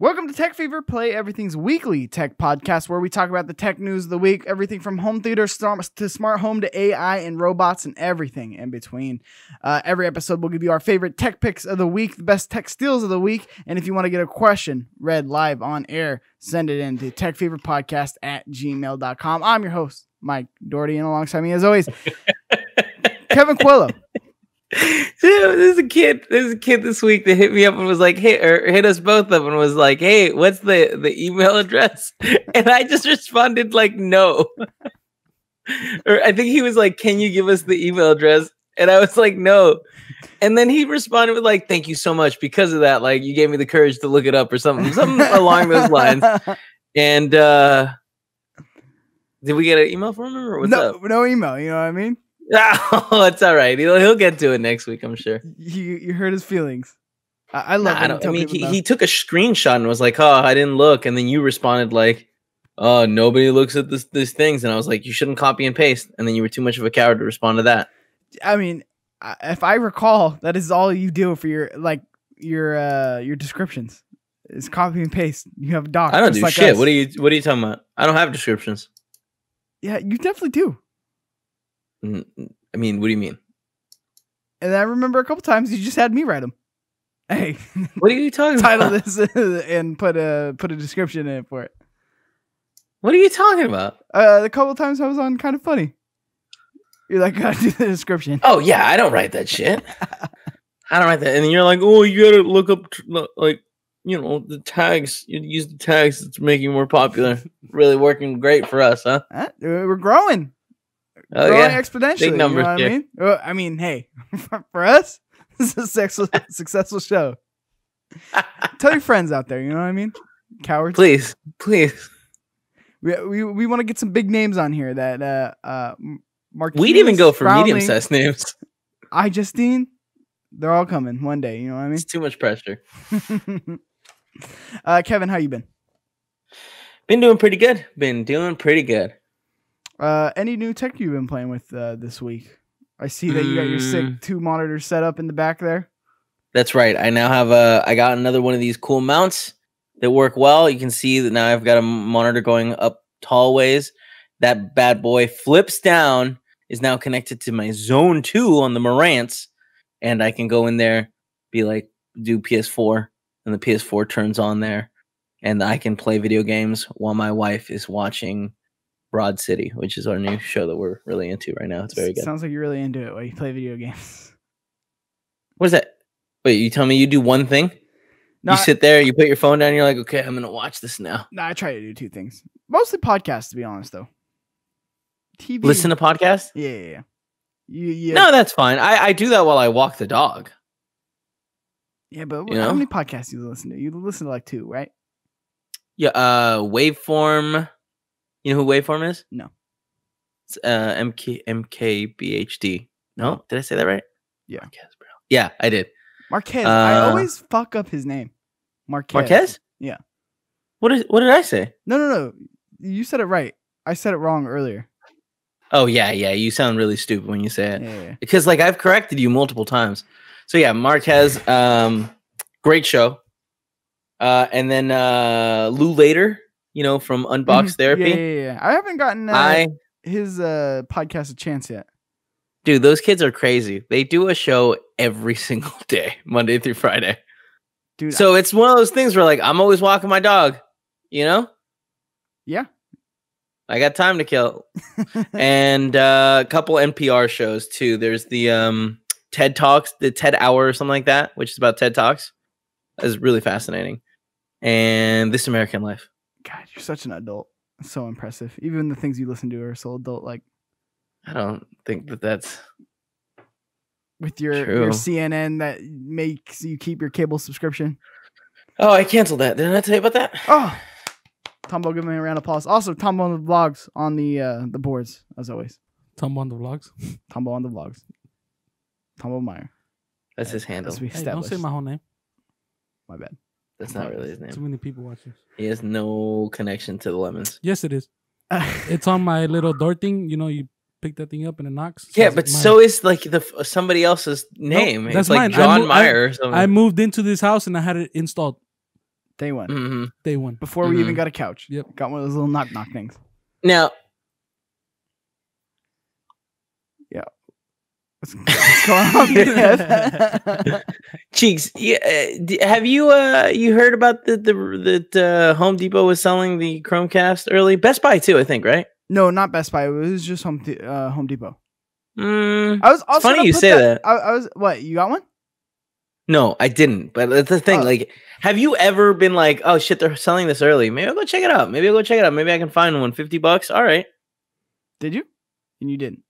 Welcome to Tech Fever, Play Everything's weekly tech podcast where we talk about the tech news of the week, everything from home theater to smart home to AI and robots and everything in between. Every episode we'll give you our favorite tech picks of the week, the best tech steals of the week, and if you want to get a question read live on air, send it in to techfeverpodcast@gmail.com. I'm your host, Mike Doherty, and alongside me as always, Kevin Coello. There's a kid this week that hit me up and was like, hey, or hit us both up and was like, hey, what's the email address? And I just responded like, no. Or I think he was like, can you give us the email address? And I was like, no. And then he responded with like, thank you so much. Because of that, like, you gave me the courage to look it up or something along those lines. And did we get an email from him or what's up? No email, you know what I mean? Oh, it's all right. He'll get to it next week, I'm sure. You hurt his feelings. I love it. I mean, he took a screenshot and was like, oh, I didn't look. And then you responded like, oh, nobody looks at these things. And I was like, you shouldn't copy and paste. And then you were too much of a coward to respond to that. I mean, if I recall, that is all you do for your descriptions is copy and paste. You have a doc. I don't do shit. Us. What are you talking about? I don't have descriptions. Yeah, you definitely do. I mean, what do you mean? And I remember a couple times you just had me write them. Hey, what are you talking title about? This and put a description in it for it. What are you talking about? A couple times I was on Kind of Funny. You're like, gotta do the description. Oh yeah, I don't write that shit. I don't write that. And then you're like, oh, you gotta look up like, you know, the tags. You use the tags that's making more popular. Really working great for us, huh? We're growing. Oh growing yeah, exponentially. Big numbers, you know what I mean? Well, I mean, hey, for us, this is a successful show. Tell your friends out there. You know what I mean? Cowards. Please. We want to get some big names on here. That Marquise, we'd even go for medium-sized names. Justine, they're all coming one day. You know what I mean? It's too much pressure. Kevin, how you been? Been doing pretty good. Any new tech you've been playing with this week? I see that you got your sick 2 monitors set up in the back there. That's right. I now have I got another one of these cool mounts that work well. You can see that now I've got a monitor going up tall ways. That bad boy flips down, is now connected to my Zone 2 on the Marantz, and I can go in there, be like, do PS4, and the PS4 turns on there, and I can play video games while my wife is watching Broad City, which is our new show that we're really into right now. It's very good. Sounds like you're really into it while you play video games. What is that? Wait, you tell me you do one thing? No, you sit there, you put your phone down, and you're like, okay, I'm going to watch this now. No, I try to do 2 things. Mostly podcasts, to be honest, though. TV. Listen to podcasts? Yeah. No, that's fine. I do that while I walk the dog. Yeah, but how many podcasts do you listen to? You listen to like 2, right? Yeah, Waveform. You know who Waveform is? No. It's MKBHD. No? Did I say that right? Yeah. Marquez, bro. Yeah, I did. Marquez. I always fuck up his name. Marquez? Yeah. What did I say? No. You said it right. I said it wrong earlier. Oh, yeah. You sound really stupid when you say it. Yeah. Because, like, I've corrected you multiple times. So, yeah, Marquez, great show. And then Lou Later, you know, from Unbox Therapy. Yeah. I haven't gotten his podcast a chance yet. Dude, those kids are crazy. They do a show every single day, Monday through Friday. Dude, so it's one of those things where, like, I'm always walking my dog, you know? Yeah. I got time to kill. And a couple NPR shows, too. There's the TED Talks, the TED Hour or something like that, which is about TED Talks. That's really fascinating. And This American Life. God, you're such an adult. So impressive. Even the things you listen to are so adult-like. I don't think that's with your CNN that makes you keep your cable subscription. Oh, I canceled that. Didn't I tell you about that? Oh, Tombo, give me a round of applause. Also, Tombo on the vlogs on the boards, as always. Tombo on the vlogs? Tombo on the vlogs. Tombo Meyer. That's his handle. Hey, don't say my whole name. My bad. That's not really his name. Too many people watching. He has no connection to the lemons. Yes, it is. It's on my little door thing. You know, you pick that thing up and it knocks. Yeah, but so is like somebody else's name. Nope, that's like mine. John Meyer or something. I moved into this house and I had it installed. Day one. Mm-hmm. Day one. Before we even got a couch. Yep. Got one of those little knock things. Now, Yeah. What's going on? Cheeks, have you heard about that Home Depot was selling the Chromecast early? Best Buy too, I think, right? No, not Best Buy. It was just Home Depot. I was also funny you say that. I was what? You got one? No, I didn't. But that's the thing. Like, have you ever been like, oh shit, they're selling this early? Maybe I'll go check it out. Maybe I can find one. $50. All right. Did you? And you didn't.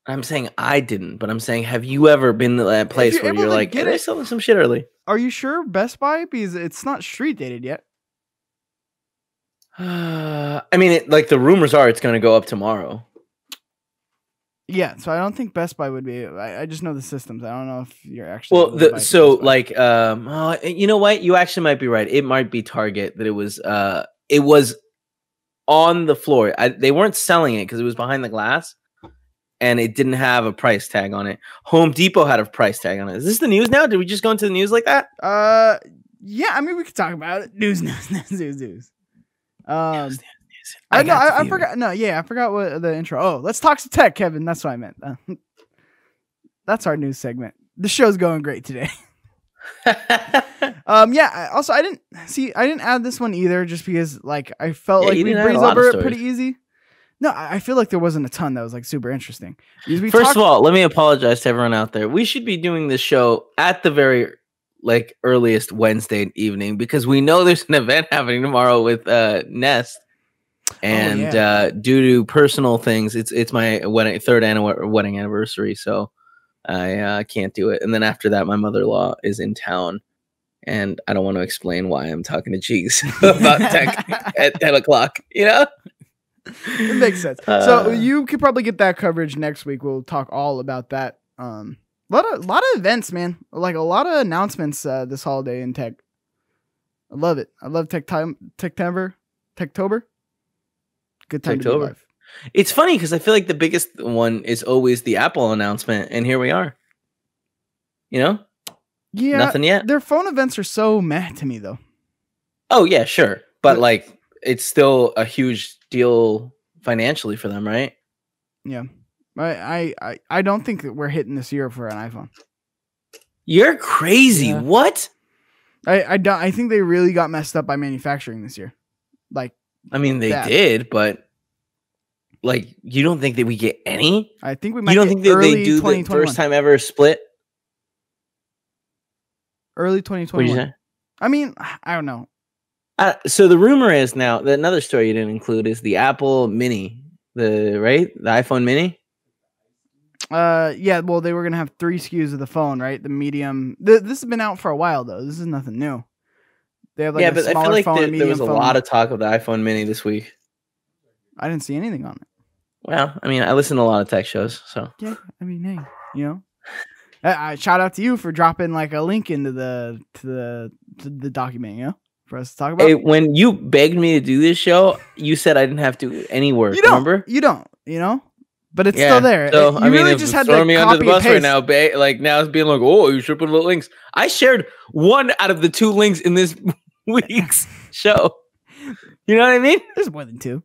I'm saying I didn't, but I'm saying, have you ever been to that place where you're like, hey, they're selling some shit early? Are you sure Best Buy? Because it's not street dated yet. I mean, like the rumors are it's going to go up tomorrow. Yeah, so I don't think Best Buy would be. I just know the systems. I don't know if you're actually. Well, you know what? You actually might be right. It might be Target that it was on the floor. They weren't selling it because it was behind the glass, and it didn't have a price tag on it. Home Depot had a price tag on it. Is this the news now? Did we just go into the news like that? Yeah. I mean, we could talk about it. News. I forgot. No, yeah, I forgot what the intro. Oh, let's talk to tech, Kevin. That's what I meant. That's our news segment. The show's going great today. Yeah. Also, I didn't add this one either, just because like I felt like we breezed over it pretty easy. No, I feel like there wasn't a ton that was like super interesting. First of all, let me apologize to everyone out there. We should be doing this show at the very like earliest Wednesday evening because we know there's an event happening tomorrow with Nest. And due to personal things, it's my third wedding anniversary, so I can't do it. And then after that, my mother-in-law is in town, and I don't want to explain why I'm talking to Cheeks about tech at 10 o'clock. You know, it makes sense. So you could probably get that coverage next week. We'll talk all about that. A lot of events, man. Like a lot of announcements this holiday in tech. I love it. I love Techtober. Good time to be alive. It's funny because I feel like the biggest one is always the Apple announcement, and here we are. You know? Yeah. Nothing yet. Their phone events are so meh to me, though. Oh, yeah, sure. But like, it's still a huge deal financially for them, right? Yeah. I don't think that we're hitting this year for an iPhone. You're crazy. Yeah. What? I think they really got messed up by manufacturing this year. Like, I mean, they did, but like, you don't think that we get any? I think we might. You don't think that they do the first time ever split? Early 2021. What did you say? I mean, I don't know. So the rumor is now that another story you didn't include is the Apple Mini, the iPhone Mini. Yeah. Well, they were gonna have 3 SKUs of the phone, right? The medium. This has been out for a while though. This is nothing new. They have like but I feel like there was a lot of talk of the iPhone Mini this week. I didn't see anything on it. Well, I mean, I listen to a lot of tech shows, so yeah. I mean, hey, you know, shout out to you for dropping like a link into the document, you know, for us to talk about. Hey, when you begged me to do this show, you said I didn't have to do any work. Remember? You don't, you know. But it's still there. So I mean, really just had to me under the bus right now. Like now it's being like, oh, you should put links. I shared 1 out of the 2 links in this week's show. You know what I mean? There's more than 2.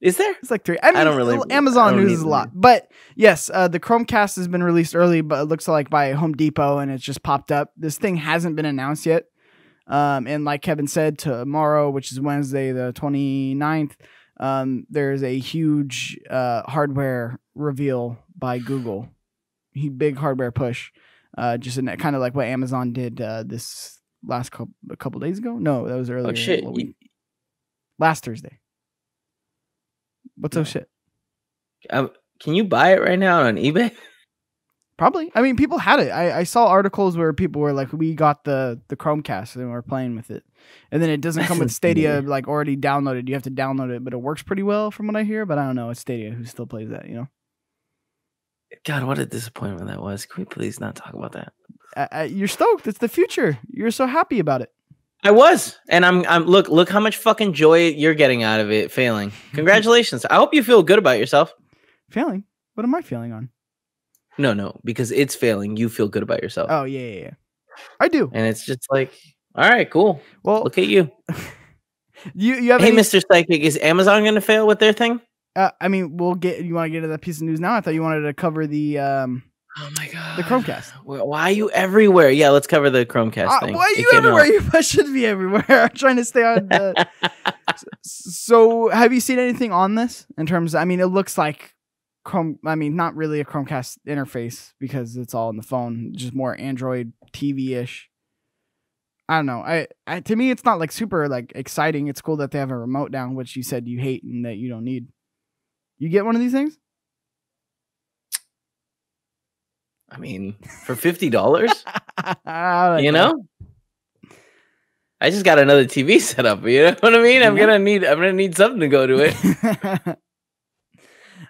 Is there? It's like 3. I mean, I don't really. Amazon news is a lot, but yes, the Chromecast has been released early, but it looks like by Home Depot, and it's just popped up. This thing hasn't been announced yet, and like Kevin said, tomorrow, which is Wednesday, the 29th. There's a huge hardware reveal by Google. Big hardware push. Just kind of like what Amazon did this last couple days ago. No, that was earlier. Oh shit! Last Thursday. What's up, shit? Can you buy it right now on eBay? Probably. I mean, people had it. I saw articles where people were like, we got the Chromecast and we're playing with it. And then it doesn't come with Stadia like already downloaded. You have to download it, but it works pretty well from what I hear. But I don't know. It's Stadia who still plays that, you know? God, what a disappointment that was. Can we please not talk about that? You're stoked. It's the future. You're so happy about it. I was. And I'm look how much fucking joy you're getting out of it failing. Congratulations. I hope you feel good about yourself. Failing? What am I failing on? No, because it's failing. You feel good about yourself. Oh, yeah. I do. And it's just like, All right, cool. Well, Look at you. you have Hey, any, Mr. Psychic, is Amazon going to fail with their thing? I mean, you want to get to that piece of news now? I thought you wanted to cover the Oh my god, the Chromecast. Why are you everywhere? Yeah, let's cover the Chromecast thing. Why are It you came everywhere? out. You should be everywhere. I'm trying to stay on the. So, have you seen anything on this in terms? I mean, it looks like Chrome. I mean, not really a Chromecast interface because it's all on the phone. Just more Android TV ish. I don't know. I to me, it's not like super like exciting. It's cool that they have a remote now, which you said you hate and that you don't need. You get one of these things? I mean, for $50, you know, I just got another TV set up. You know what I mean? I'm gonna need something to go to it.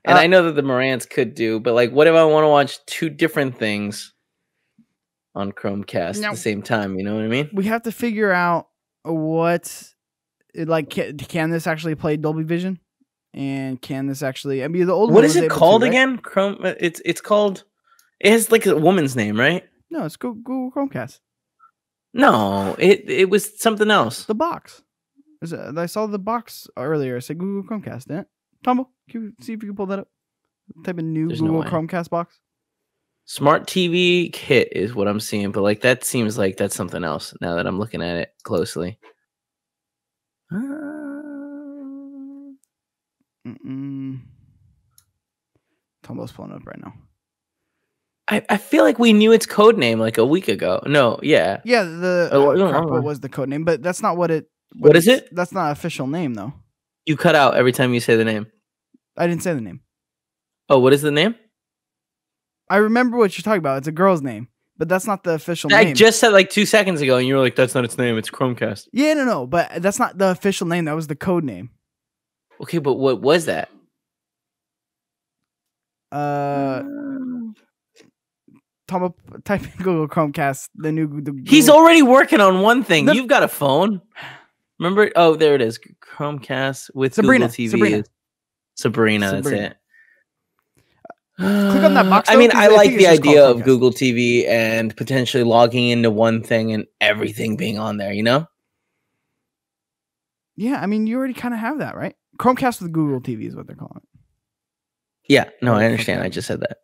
And I know that the Marantz could do, but like, what if I want to watch two different things on Chromecast at the same time? You know what I mean? We have to figure out can this actually play Dolby Vision, and can this actually? I mean, the old what one is was it able called to, right? again? Chrome. It's called. It has like a woman's name, right? No, it's Google Chromecast. No, it was something else. The box. I saw the box earlier. It said Google Chromecast. Didn't it? Tumble, see if you can pull that up. Type in new Google Chromecast box. Smart TV kit is what I'm seeing, but like that seems like that's something else now that I'm looking at it closely. Tumble's pulling up right now. I feel like we knew its code name like a week ago. No, yeah. Yeah, what was the code name? But that's not what it... What is it? That's not an official name, though. You cut out every time you say the name. I didn't say the name. Oh, what is the name? I remember what you're talking about. It's a girl's name, but that's not the official name. I just said like 2 seconds ago, and you were like, that's not its name. It's Chromecast. Yeah, no. But that's not the official name. That was the code name. Okay, but what was that? Type in Google Chromecast. He's already working on one thing. You've got a phone. Remember? Oh, there it is. Chromecast with Sabrina. Google TV. Sabrina, that's it. Click on that box. I mean, I like the idea of Google TV and potentially logging into one thing and everything being on there, you know? Yeah, I mean, you already kind of have that, right? Chromecast with Google TV is what they're calling it. Yeah, no, I understand. I just said that.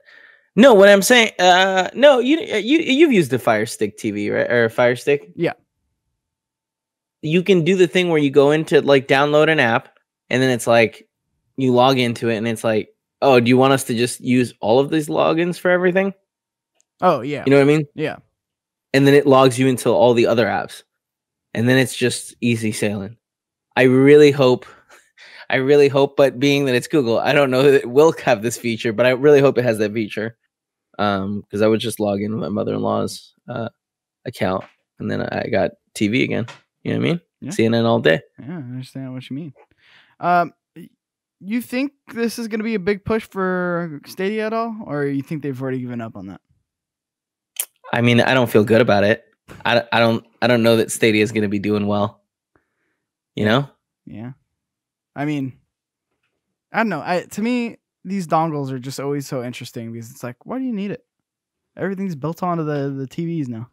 No, what I'm saying, no, you've used the Fire Stick TV, right? Or Fire Stick? Yeah. You can do the thing where you go into like download an app, and then it's like you log into it, and it's like, oh, do you want us to just use all of these logins for everything? Oh, yeah. You know what I mean? Yeah. And then it logs you into all the other apps, and then it's just easy sailing. I really hope, but being that it's Google, I don't know that it will have this feature, but I really hope it has that feature. Because I would just log in with my mother-in-law's account, and then I got TV again. You know what I mean? Yeah. CNN all day. Yeah, I understand what you mean. You think this is going to be a big push for Stadia at all, or you think they've already given up on that? I mean, I don't feel good about it. I don't know that Stadia is going to be doing well. You know? Yeah. I mean, I don't know. To me, these dongles are just always so interesting because it's like, why do you need it? Everything's built onto the TVs now.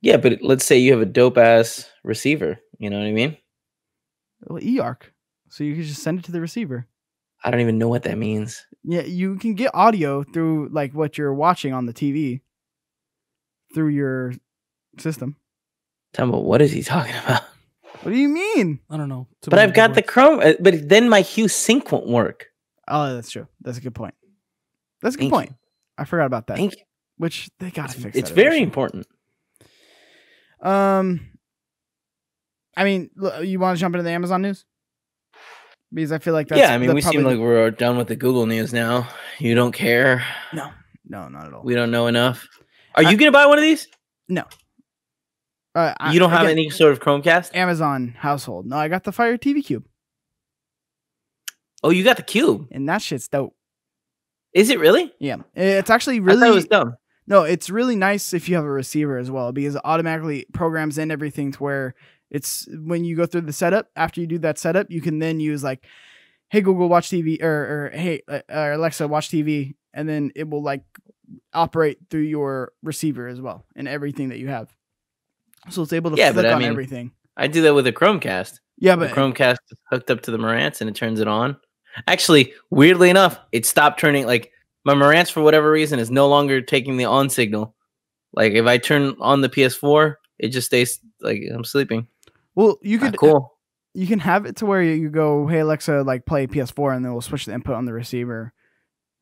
Yeah, but let's say you have a dope ass receiver. You know what I mean? Well, eARC. So you can just send it to the receiver. I don't even know what that means. Yeah, you can get audio through like what you're watching on the TV through your system. Tell me, what is he talking about? What do you mean? I don't know. But I've got the Chrome, but then my Hue Sync won't work. Oh, that's true. That's a good point. That's a good point. I forgot about that. Thank you. Which they gotta fix. It's very important. I mean, you want to jump into the Amazon news? Because I feel like that's... Yeah, I mean, we seem like we're done with the Google news now. You don't care? No, not at all. We don't know enough. Are you going to buy one of these? No. You don't have any sort of Chromecast? Amazon household. No, I got the Fire TV Cube. Oh, you got the Cube? And that shit's dope. Is it really? Yeah. It's actually really... I thought it was dumb. No, it's really nice if you have a receiver as well, because it automatically programs in everything to where it's when you go through the setup, after you do that setup, you can then use like, hey, Google, watch TV, or hey, Alexa, watch TV. And then it will like operate through your receiver as well and everything that you have. so it's able to Yeah, flick but I on mean, everything. I do that with a Chromecast. Yeah, The but Chromecast is hooked up to the Marantz and it turns it on. Actually, weirdly enough, it stopped turning. Like my Marantz, for whatever reason, is no longer taking the on signal. Like if I turn on the PS4, it just stays like I'm sleeping. well, you Not could cool. you can have it to where you go, hey Alexa, like play PS4, and then we'll switch the input on the receiver,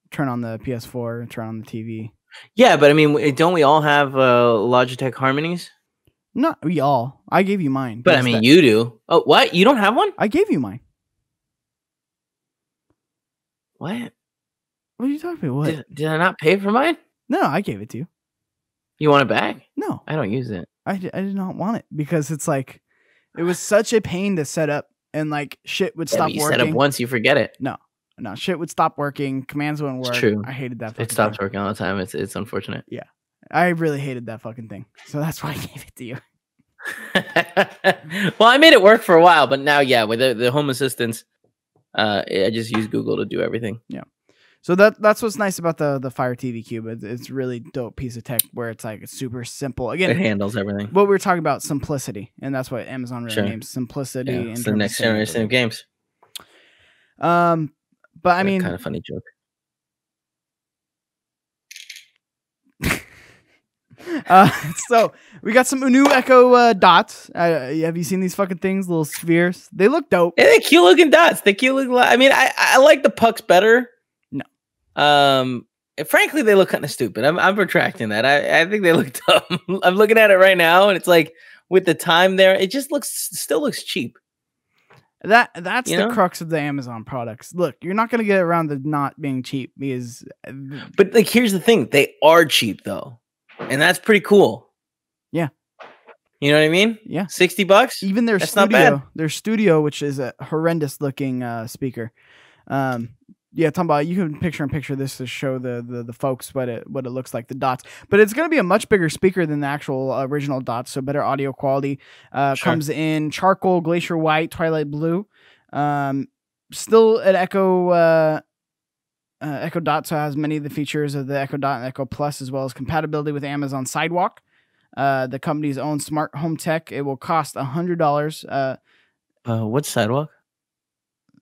turn on the PS4, turn on the TV. Yeah, but I mean, don't we all have Logitech Harmonies? Not we all. I gave you mine. But I mean, you do. Oh, what? You don't have one? I gave you mine. What? What are you talking about? What? Did I not pay for mine? No, I gave it to you. You want it back? No, I don't use it. I did not want it because it's like it was such a pain to set up, and like shit would Yeah, stop but you working. set up once, you forget it. No, shit would stop working. Commands wouldn't work. It's true. I hated that. It stops working all the time. It's unfortunate. Yeah, I really hated that fucking thing. So that's why I gave it to you. Well, I made it work for a while, but now, yeah, with the Home Assistants, I just use Google to do everything. Yeah. So that's what's nice about the Fire TV Cube. It's really dope piece of tech where it's like it's super simple. Again, It handles everything. what we were talking about, simplicity, and that's what Amazon really names simplicity. Yeah, it's the next generation of games. But I mean, kind of funny joke. So we got some new Echo dots. Have you seen these fucking things? Little spheres. They look dope. Yeah, they're cute looking dots. They cute looking. I mean, I like the pucks better. No. Frankly, they look kind of stupid. I'm retracting that. I think they look dumb. I'm looking at it right now, and it's like with the time there, it just still looks cheap. That's the crux of the Amazon products. Look, you're not gonna get around the not being cheap because. But like, here's the thing: they are cheap though, and that's pretty cool. Yeah. You know what I mean? Yeah. $60. Even their That's not bad. studio, which is a horrendous looking speaker. Yeah, talking about, you can picture this to show the folks what it looks like, the dots. But it's going to be a much bigger speaker than the actual original dots, so better audio quality. Sure. Comes in charcoal, glacier white, twilight blue. Still at Echo Dot, so it has many of the features of the Echo Dot and Echo Plus, as well as compatibility with Amazon Sidewalk, the company's own smart home tech. It will cost $100. What's Sidewalk?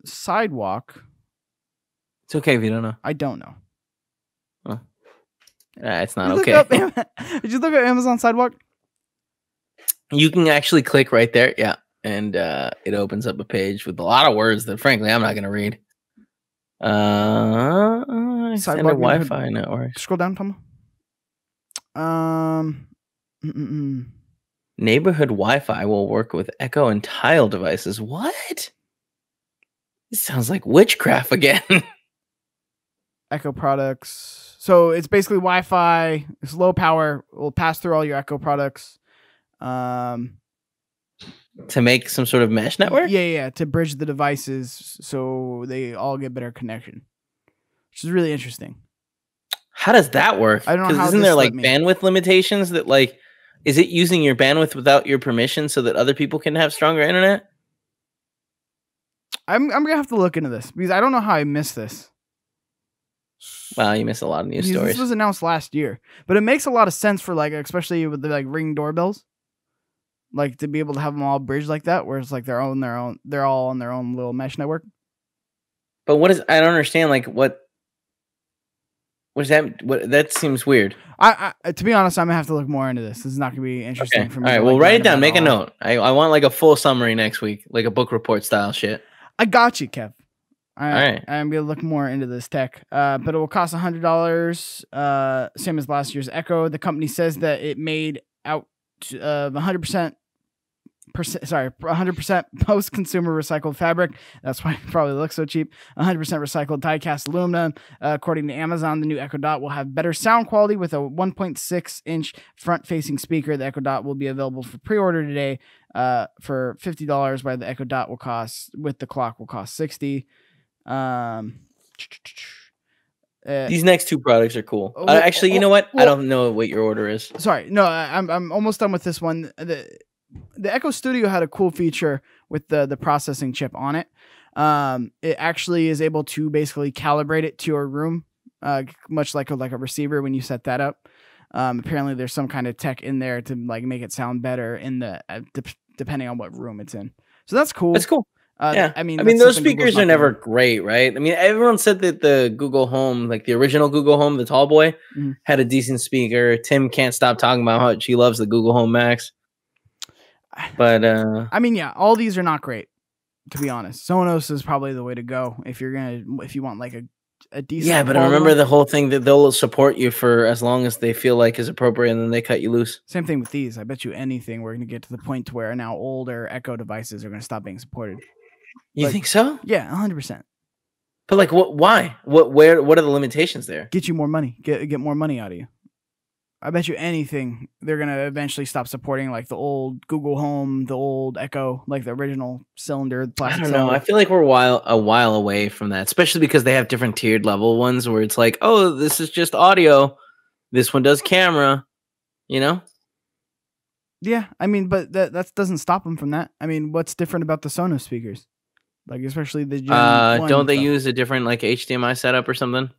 Sidewalk. It's okay if you don't know. I don't know. Oh. It's not okay. Did you look at Amazon Sidewalk? You can actually click right there. Yeah. And it opens up a page with a lot of words that, frankly, I'm not going to read. Extended Wi-Fi network. Scroll down, Tom. Neighborhood Wi-Fi will work with Echo and Tile devices. What? This sounds like witchcraft again. Echo products. So it's basically Wi-Fi. It's low power. It will pass through all your Echo products. To make some sort of mesh network? Yeah. To bridge the devices so they all get better connection. Which is really interesting. How does that work? I don't know how. Isn't there like bandwidth limitations that like, is it using your bandwidth without your permission so that other people can have stronger internet? I'm gonna have to look into this because I don't know how I missed this. Wow, you missed a lot of news stories. This was announced last year, but it makes a lot of sense for like, especially with the like Ring doorbells, like to be able to have them all bridged like that, where it's like they're all on their own little mesh network. But I don't understand. Like what is that? That seems weird. To be honest, I'm gonna have to look more into this. This is not gonna be interesting for me. All right, well, write it down. Make a note. I want like a full summary next week, like a book report style shit. I got you, Kev. All right. I'm gonna look more into this tech, but it will cost $100, same as last year's Echo. The company says that it made out 100% post-consumer recycled fabric. That's why it probably looks so cheap. 100% recycled die-cast aluminum. According to Amazon, the new Echo Dot will have better sound quality with a 1.6-inch front-facing speaker. The Echo Dot will be available for pre-order today for $50, while the Echo Dot with the clock will cost $60. These next two products are cool. Actually, you know what? I don't know what your order is. Sorry, no, I'm almost done with this one. The Echo Studio had a cool feature with the processing chip on it. It actually is able to basically calibrate it to your room, much like a receiver when you set that up. Apparently, there's some kind of tech in there to like make it sound better in the depending on what room it's in. So that's cool. That's cool. Yeah, I mean, those speakers are never great, right? I mean, everyone said that the Google Home, like the original Google Home, the tall boy, had a decent speaker. Tim can't stop talking about how much he loves the Google Home Max. But I mean, yeah, all these are not great, to be honest. Sonos is probably the way to go if you want like a decent. Yeah, but I remember the whole thing that they'll support you for as long as they feel like is appropriate, and then they cut you loose. Same thing with these. I bet you anything we're going to get to the point to where now older Echo devices are going to stop being supported. You think so? Yeah, 100%. But like, what? Why? What are the limitations there? Get you more money. Get more money out of you. I bet you anything they're going to eventually stop supporting like the old Google Home, the old Echo, like the original cylinder. I don't know. I feel like we're a while away from that, especially because they have different tiered level ones where it's like, oh, this is just audio. This one does camera, you know? Yeah, I mean, but that doesn't stop them from that. I mean, what's different about the Sonos speakers? Like, especially the Gen 1 don't they stuff. use a different like HDMI setup or something?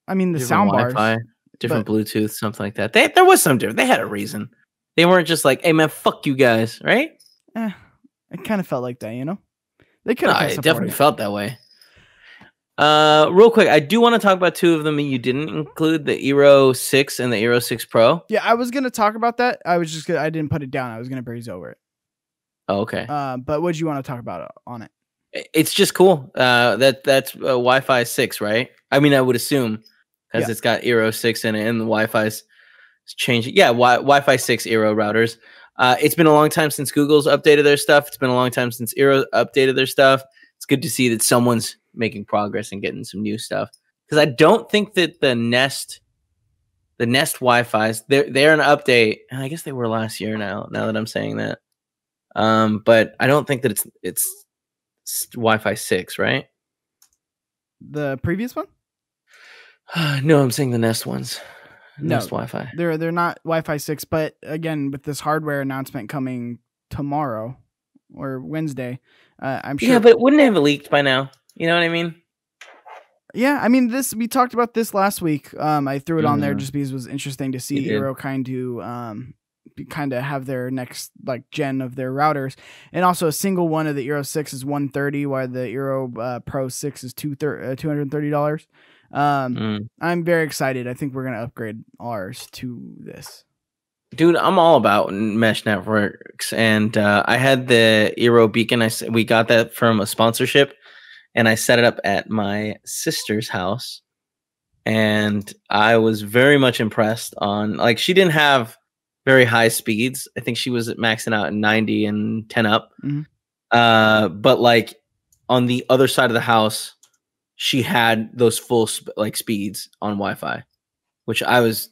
I mean, the sound bars. Wi-Fi, different Bluetooth, something like that. There was some different. They had a reason. They weren't just like, hey man, fuck you guys, right? It kind of felt like that, you know? They could have. It definitely felt that way. Real quick, I do want to talk about two of them you didn't include, the Eero 6 and the Eero 6 Pro. Yeah, I was going to talk about that. I didn't put it down. I was going to breeze over it. Oh, okay. But what do you want to talk about on it? It's just cool. That's Wi-Fi 6, right? I mean, I would assume because it's got Eero 6 in it and the Wi-Fi's changing. Yeah, Wi-Fi 6 Eero routers. It's been a long time since Google's updated their stuff. It's been a long time since Eero updated their stuff. It's good to see that someone's making progress and getting some new stuff. Because I don't think that the Nest Wi-Fi's, they're an update. And I guess they were last year now that I'm saying that. But I don't think that it's Wi-Fi 6, right? The previous one? No, I'm saying the Nest ones. No, Nest Wi-Fi. They're not Wi-Fi 6, but again, with this hardware announcement coming tomorrow or Wednesday, I'm sure. Yeah, but wouldn't it have leaked by now? You know what I mean? Yeah, I mean, we talked about this last week. I threw it on there just because it was interesting to see Eero kind of have their next like gen of their routers, and also a single one of the Eero 6 is $130, while the Eero Pro 6 is $230. I'm very excited. I think we're gonna upgrade ours to this. Dude, I'm all about mesh networks, and I had the Eero Beacon. We got that from a sponsorship, and I set it up at my sister's house, and I was very much impressed on, like, she didn't have very high speeds. I think she was maxing out at 90 and 10 up. But like on the other side of the house, she had those full speeds on Wi-Fi, which I was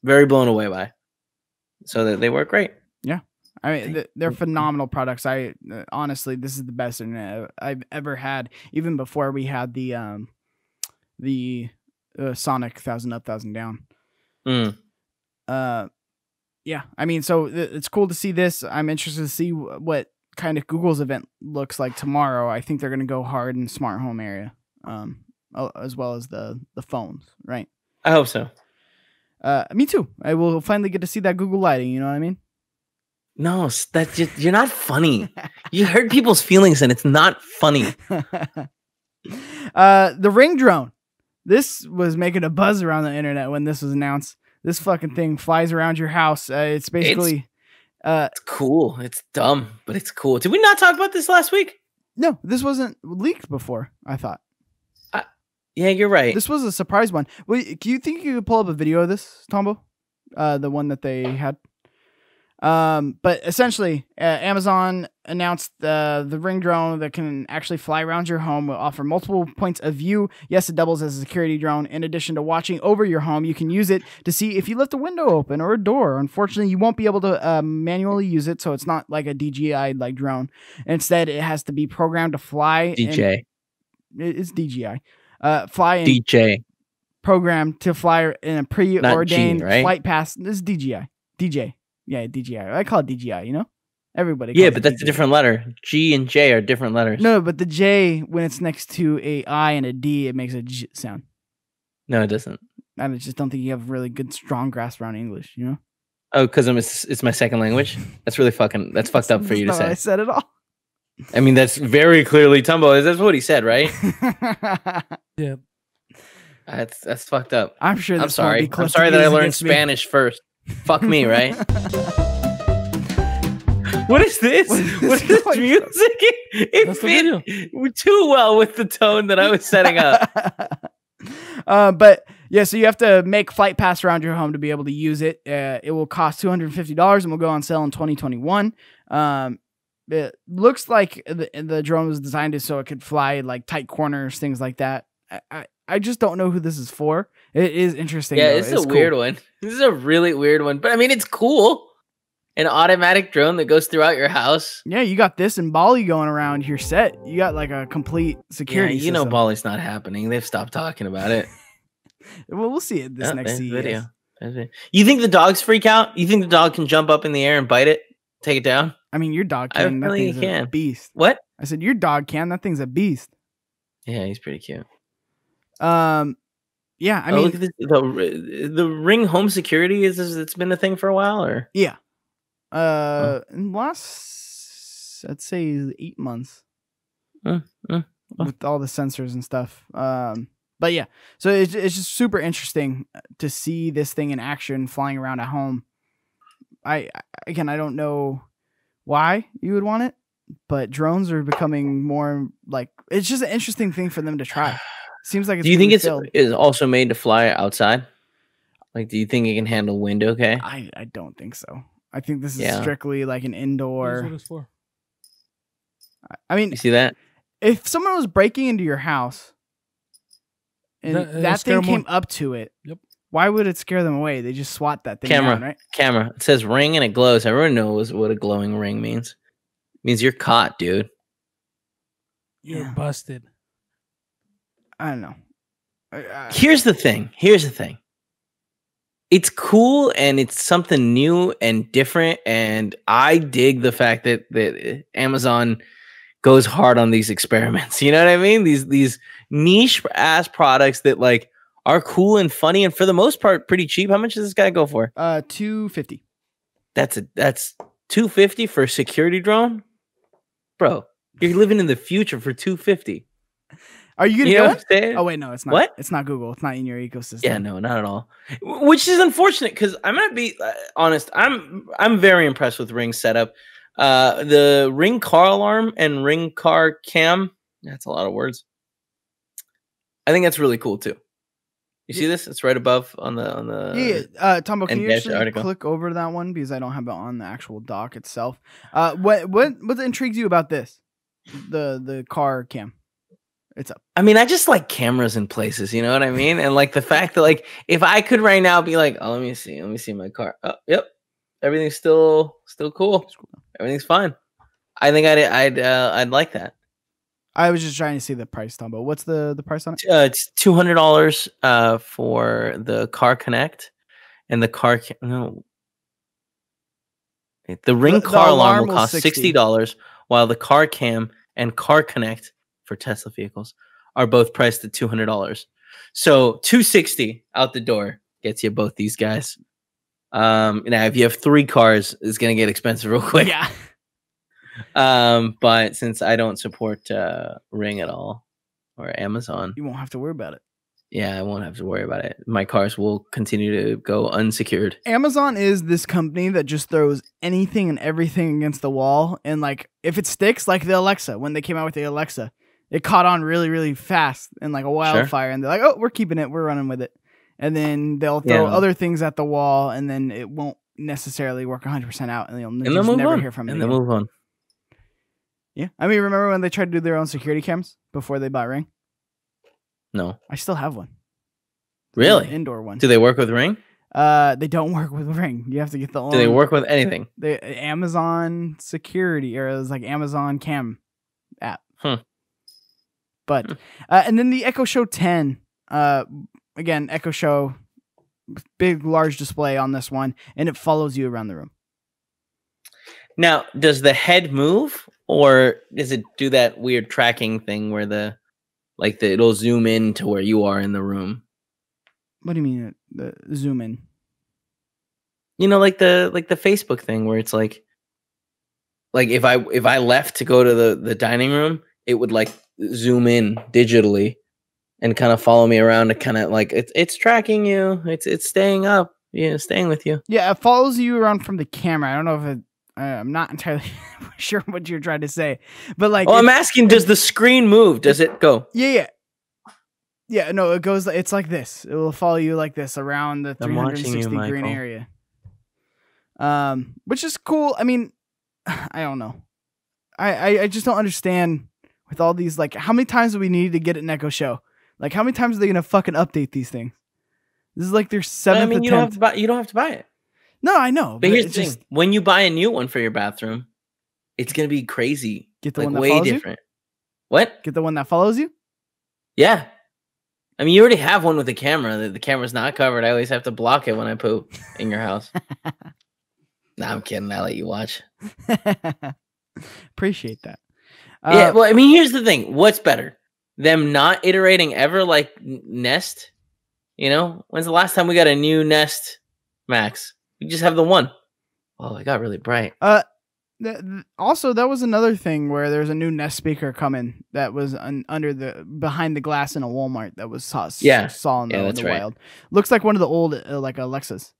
very blown away by. So that they work great. Yeah. I mean, they're phenomenal products. Honestly, this is the best internet I've ever had, even before we had the Sonic 1000 up, 1000 down. Yeah, I mean, so it's cool to see this. I'm interested to see what kind of Google's event looks like tomorrow. I think they're going to go hard in the smart home area, as well as the phones, right? I hope so. Me too. I will finally get to see that Google lighting. You know what I mean? No, you're not funny. You hurt people's feelings, and it's not funny. The Ring drone. This was making a buzz around the internet when this was announced. This fucking thing flies around your house. It's basically... It's cool. It's dumb, but it's cool. Did we not talk about this last week? No, this wasn't leaked before, I thought. Yeah, you're right. This was a surprise one. Wait, do you think you could pull up a video of this, Tombo? The one that they had? But essentially, Amazon announced the Ring drone that can actually fly around your home, will offer multiple points of view. Yes, it doubles as a security drone. In addition to watching over your home, you can use it to see if you left a window open or a door. Unfortunately, you won't be able to manually use it, so it's not like a DJI like drone. Instead, it has to be programmed to fly. It's DJI. Fly in DJ. Programmed to fly in a preordained flight path. This is DJI. DJ. Yeah, DJI. I call it DJI, you know? Everybody calls it but that's DJI. A different letter. G and J are different letters. No, but the J, when it's next to a I and a D, it makes a J sound. No, it doesn't. I just don't think you have really good, strong grasp around English, you know? Oh, because it's my second language. That's really that's fucked up for you to That's not what I say. said at all. I mean, that's very clearly Tumbo. That's what he said, right? Yeah. That's fucked up. I'm sure. I'm This won't be sorry. clipped I'm sorry to that I use learned against me. Spanish first. Fuck me, right? What is this? What is this going- music? It That's the video. fit too well with the tone that I was setting up. But yeah, so you have to make Flight Pass around your home to be able to use it. It will cost $250 and will go on sale in 2021. It looks like the drone was designed so it could fly like tight corners, things like that. I just don't know who this is for. It is interesting. Yeah, though. it's a cool. weird one. This is a really weird one, but I mean, it's cool. An automatic drone that goes throughout your house. Yeah, you got this and Bali going around your set. You got like a complete security Yeah, you know, system. Bali's not happening. They've stopped talking about it. Well, we'll see it this next there's CES. video. You think the dogs freak out? You think the dog can jump up in the air and bite it, take it down? I mean, your dog I can. That really thing's a can. beast. What? I said your dog can. That thing's a beast. Yeah, he's pretty cute. Yeah, I Look mean, at the Ring home security it's been a thing for a while, or yeah. In the last, I'd say 8 months with all the sensors and stuff. But yeah, so it's just super interesting to see this thing in action flying around at home. I don't know why you would want it, but drones are becoming more like, it's just an interesting thing for them to try. Seems like it's. Do you think it's filled. is also made to fly outside? Like, do you think it can handle wind? Okay. I don't think so. I think this is Yeah. strictly like an Here's indoor. what it's for. I mean, You see that? if someone was breaking into your house and that scare thing them came up to it, Yep. why would it scare them away? They just swat that thing Camera. down, right? Camera. It says ring and it glows. Everyone knows what a glowing ring means. It means you're caught, dude. You're Yeah. busted. I don't know. Here's the thing. It's cool and it's something new and different, and I dig the fact that Amazon goes hard on these experiments. You know what I mean? These niche ass products that like are cool and funny and for the most part pretty cheap. How much does this guy go for? $250. That's $250 for a security drone, bro. You're living in the future for $250. Are you gonna You get know one? what I'm saying? Oh wait, no, it's not. What? It's not Google. It's not in your ecosystem. Yeah, no, not at all. Which is unfortunate because I'm gonna be honest. I'm very impressed with Ring's setup. The Ring car alarm and Ring car cam. That's a lot of words. I think that's really cool too. You see this? It's right above on the. Yeah, Tombo, can you Engage actually article. click over to that one because I don't have it on the actual dock itself. What intrigues you about this? The car cam. It's up. I mean, I just like cameras in places. You know what I mean? And like the fact that like if I could right now be like, oh, let me see my car. Oh, yep, everything's still cool. Everything's fine. I think I'd like that. I was just trying to see the price, Tombo. What's the price on it? It's $200 for the Car Connect and the the Ring The car alarm alarm will was cost $60. $60, while the Car Cam and Car Connect for Tesla vehicles are both priced at $200. So $260 out the door gets you both these guys. Now if you have 3 cars, it's gonna get expensive real quick. Yeah. But since I don't support Ring at all or Amazon, You won't have to worry about it. yeah, I won't have to worry about it. My cars will continue to go unsecured. Amazon is this company that just throws anything and everything against the wall. And like, if it sticks, like the Alexa, when they came out with the Alexa, it caught on really, really fast and like a wildfire. And they're like, oh, we're keeping it. We're running with it. And then they'll throw Yeah. other things at the wall and then it won't necessarily work 100% out. And And they'll they'll just move never on. hear from it And they'll again. move on. Yeah. I mean, remember when they tried to do their own security cams before they bought Ring? No. I still have one. Really? An indoor one. Do they work with Ring? They don't work with Ring. You have to get the Do they work with anything? the Amazon security, or it was like Amazon Cam app. But and then the Echo Show 10. Again, Echo Show, big large display on this one, and it follows you around the room. Now, does the head move, or does it do that weird tracking thing where it'll zoom in to where you are in the room? What do you mean the zoom in? You know, like the Facebook thing where it's like if I left to go to the dining room, it would like zoom in digitally and kind of follow me around to kind of like it's tracking you. It's staying up. Yeah, staying with you. Yeah, it follows you around from the camera. I don't know if I'm not entirely sure what you're trying to say, but like. Oh, I'm asking, does the screen move? Does it go? Yeah. No, it goes. It's like this. It will follow you like this around the 360 degree area. Which is cool. I mean, I don't know. I just don't understand with all these. Like, how many times do we need to get an Echo Show? Like, how many times are they gonna fucking update these things? This is like their seventh attempt. You don't have to buy it. No, I know. But here's the thing: when you buy a new one for your bathroom, it's gonna be crazy. Get the one that follows different. You? What? Get the one that follows you? Yeah. I mean, you already have one with a camera. The camera's not covered. I always have to block it when I poop in your house. Nah, I'm kidding. I let you watch. Appreciate that. Yeah. Well, I mean, here's the thing: what's better, them not iterating ever like Nest? You know, when's the last time we got a new Nest Max? We just have the one. Oh, it got really bright. Also, that was another thing where there's a new Nest speaker coming that was behind the glass in a Walmart that was saw in the wild. Looks like one of the old like Alexas.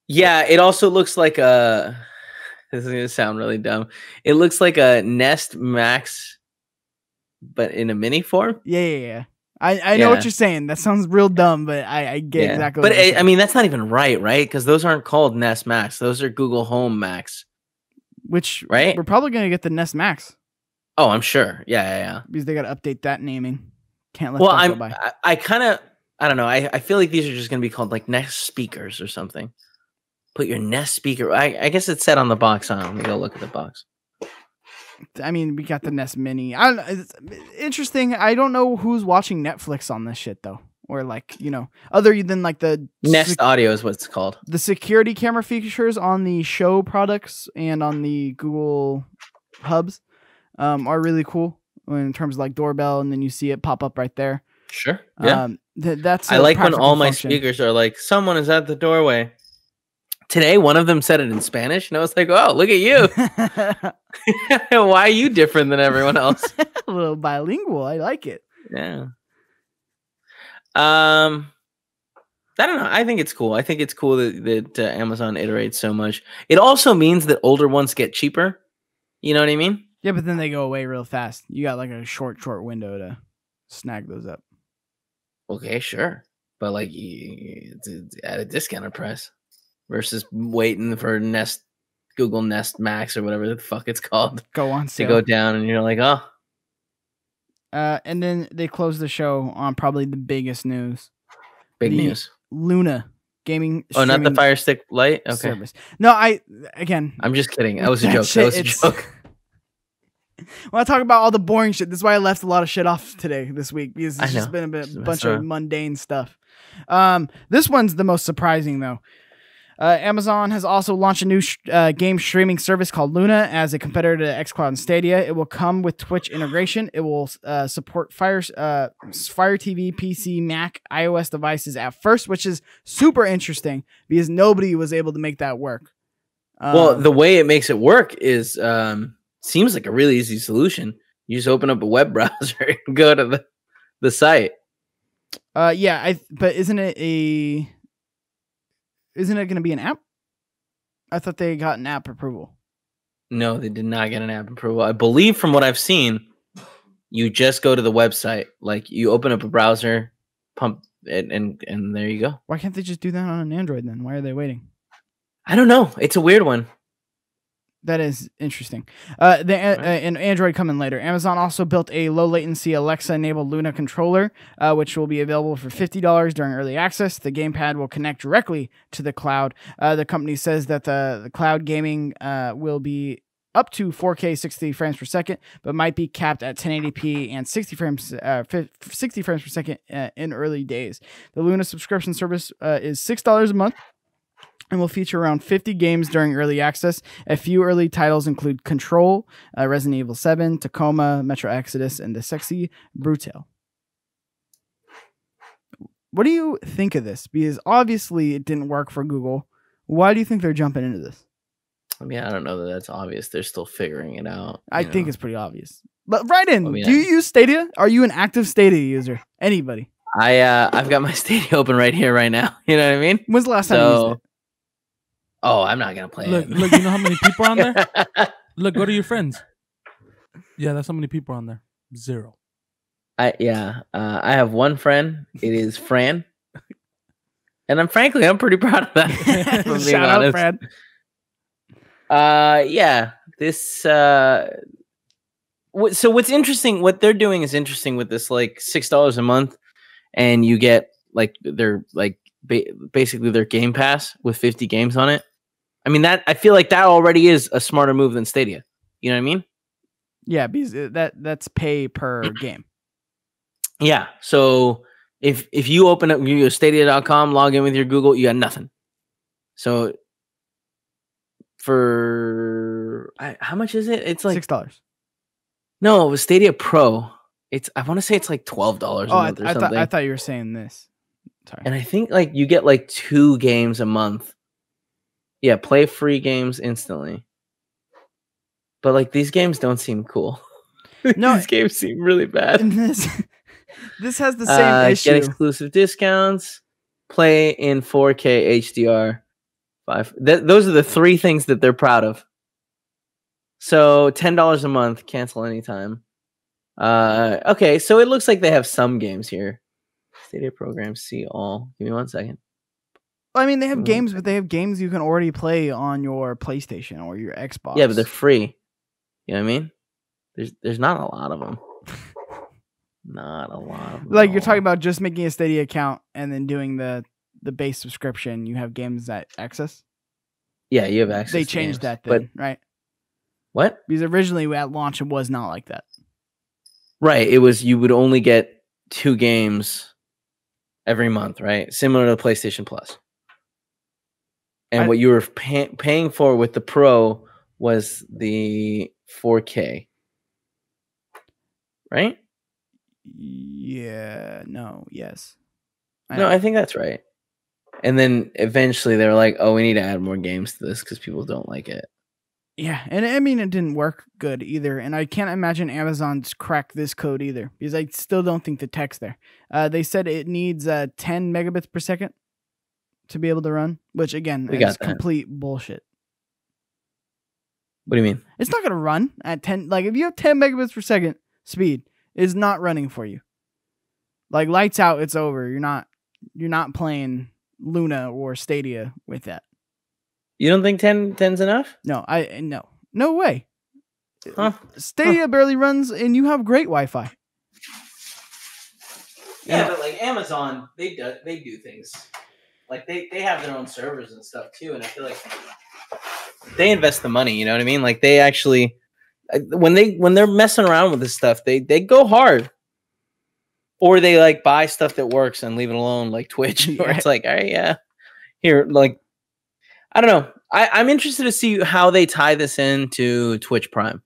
Yeah, it also looks like this is gonna sound really dumb. It looks like a Nest Max, but in a mini form. Yeah. I know what you're saying. That sounds real dumb, but I get exactly. But I mean, that's not even right? Because those aren't called Nest Max. Those are Google Home Max. Which right? We're probably gonna get the Nest Max. Oh, I'm sure. Yeah. Because they got to update that naming. Can't let that go by. I don't know. I feel like these are just gonna be called like Nest speakers or something. Put your Nest speaker. I guess it's said on the box. Let me go look at the box. I mean, we got the Nest Mini. I don't know. It's interesting. I don't know who's watching Netflix on this shit though, or like other than like the Nest Audio is what it's called. The security camera features on the show products and on the Google hubs are really cool in terms of like doorbell, and then you see it pop up right there. Sure. Yeah. That's. I like when all my speakers are like, someone is at the doorway. Today, one of them said it in Spanish, and I was like, "Oh, look at you! Why are you different than everyone else?" A little bilingual. I like it. Yeah. I don't know. I think it's cool. I think it's cool that Amazon iterates so much. It also means that older ones get cheaper. You know what I mean? Yeah, but then they go away real fast. You got like a short window to snag those up. Okay, sure, but like it's at a discounted price. Versus waiting for Google Nest Max or whatever the fuck it's called. Go on sale. To go down, and you're like, oh. And then they close the show on probably the biggest news. Big news. Luna gaming. Oh, not the Fire Stick Lite? Okay. Service. No, I'm just kidding. That was a joke. That was a joke. When I talk about all the boring shit, this is why I left a lot of shit off this week, because it's just been a bunch of mundane stuff. This one's the most surprising though. Amazon has also launched a new game streaming service called Luna as a competitor to xCloud and Stadia. It will come with Twitch integration. It will support Fire TV, PC, Mac, iOS devices at first, which is super interesting because nobody was able to make that work. Well, the way it makes it work is seems like a really easy solution. You just open up a web browser and go to the site. But isn't it going to be an app? I thought they got an app approval. No, they did not get an app approval. I believe from what I've seen, you just go to the website. Like you open up a browser, pump it, and there you go. Why can't they just do that on an Android then? Why are they waiting? I don't know. It's a weird one. That is interesting. And Android coming later. Amazon also built a low latency Alexa enabled Luna controller, which will be available for $50 during early access. The gamepad will connect directly to the cloud. The company says that the cloud gaming will be up to 4K 60 frames per second, but might be capped at 1080p and 60 frames per second in early days. The Luna subscription service is $6 a month and will feature around 50 games during early access. A few early titles include Control, Resident Evil 7, Tacoma, Metro Exodus, and The Sexy Brutal. What do you think of this? Because obviously it didn't work for Google. Why do you think they're jumping into this? I mean, I don't know that that's obvious. They're still figuring it out. I think it's pretty obvious. But right in. I mean, do you use Stadia? Are you an active Stadia user? Anybody? I've got my Stadia open right here, right now. You know what I mean? When's the last time you used it? Oh, I'm not gonna play it. Look, you know how many people are on there? Look, go to your friends. Yeah, that's how many people are on there. 0. I have one friend. It is Fran, and I'm pretty proud of that. If I'm being Shout out, honest. Fran. Yeah. This. So what's interesting? What they're doing is interesting with this, like $6 a month, and you get like their basically their Game Pass with 50 games on it. I mean, that I feel like that already is a smarter move than Stadia. You know what I mean? Yeah, because that's pay per game. Yeah. So if you open up your Stadia.com, log in with your Google, you got nothing. So for how much is it? It's like $6. No, it was Stadia Pro. I want to say it's like $12 a month or something. I thought you were saying this. Sorry. And I think like you get like 2 games a month. Yeah, play free games instantly. But like these games don't seem cool. No, these games seem really bad. This has the same issue. Get exclusive discounts. Play in 4K HDR. Those are the 3 things that they're proud of. So $10 a month, cancel anytime. Okay, so it looks like they have some games here. Stadia programs, see all. Give me 1 second. I mean, they have games, but they have games you can already play on your PlayStation or your Xbox. Yeah, but they're free. You know what I mean? There's not a lot of them. Not a lot of them. Like you're talking about just making a Stadia account and then doing the base subscription. You have games at access. Yeah, you have access. They to changed games, that then, right? What? Because originally at launch it was not like that. Right. It was you would only get 2 games every month, right? Similar to PlayStation Plus. And what you were paying for with the Pro was the 4K. Right? Yeah. No. Yes. I think that's right. And then eventually they were like, oh, we need to add more games to this because people don't like it. Yeah. And I mean, it didn't work good either. And I can't imagine Amazon's cracked this code either because I still don't think the tech's there. They said it needs 10 megabits per second to be able to run, which again is complete bullshit. What do you mean? It's not going to run at 10. Like if you have 10 megabits per second speed, it's not running for you. Like lights out, it's over. You're not playing Luna or Stadia with that. You don't think 10's enough? No, no way. Huh? Stadia barely runs, and you have great Wi-Fi. Yeah, but like Amazon, they do things. Like they have their own servers and stuff too, and I feel like they invest the money. You know what I mean? Like they actually, when they're messing around with this stuff, they go hard, or they like buy stuff that works and leave it alone, like Twitch. Or it's like, all right, yeah, here, like I don't know. I'm interested to see how they tie this into Twitch Prime.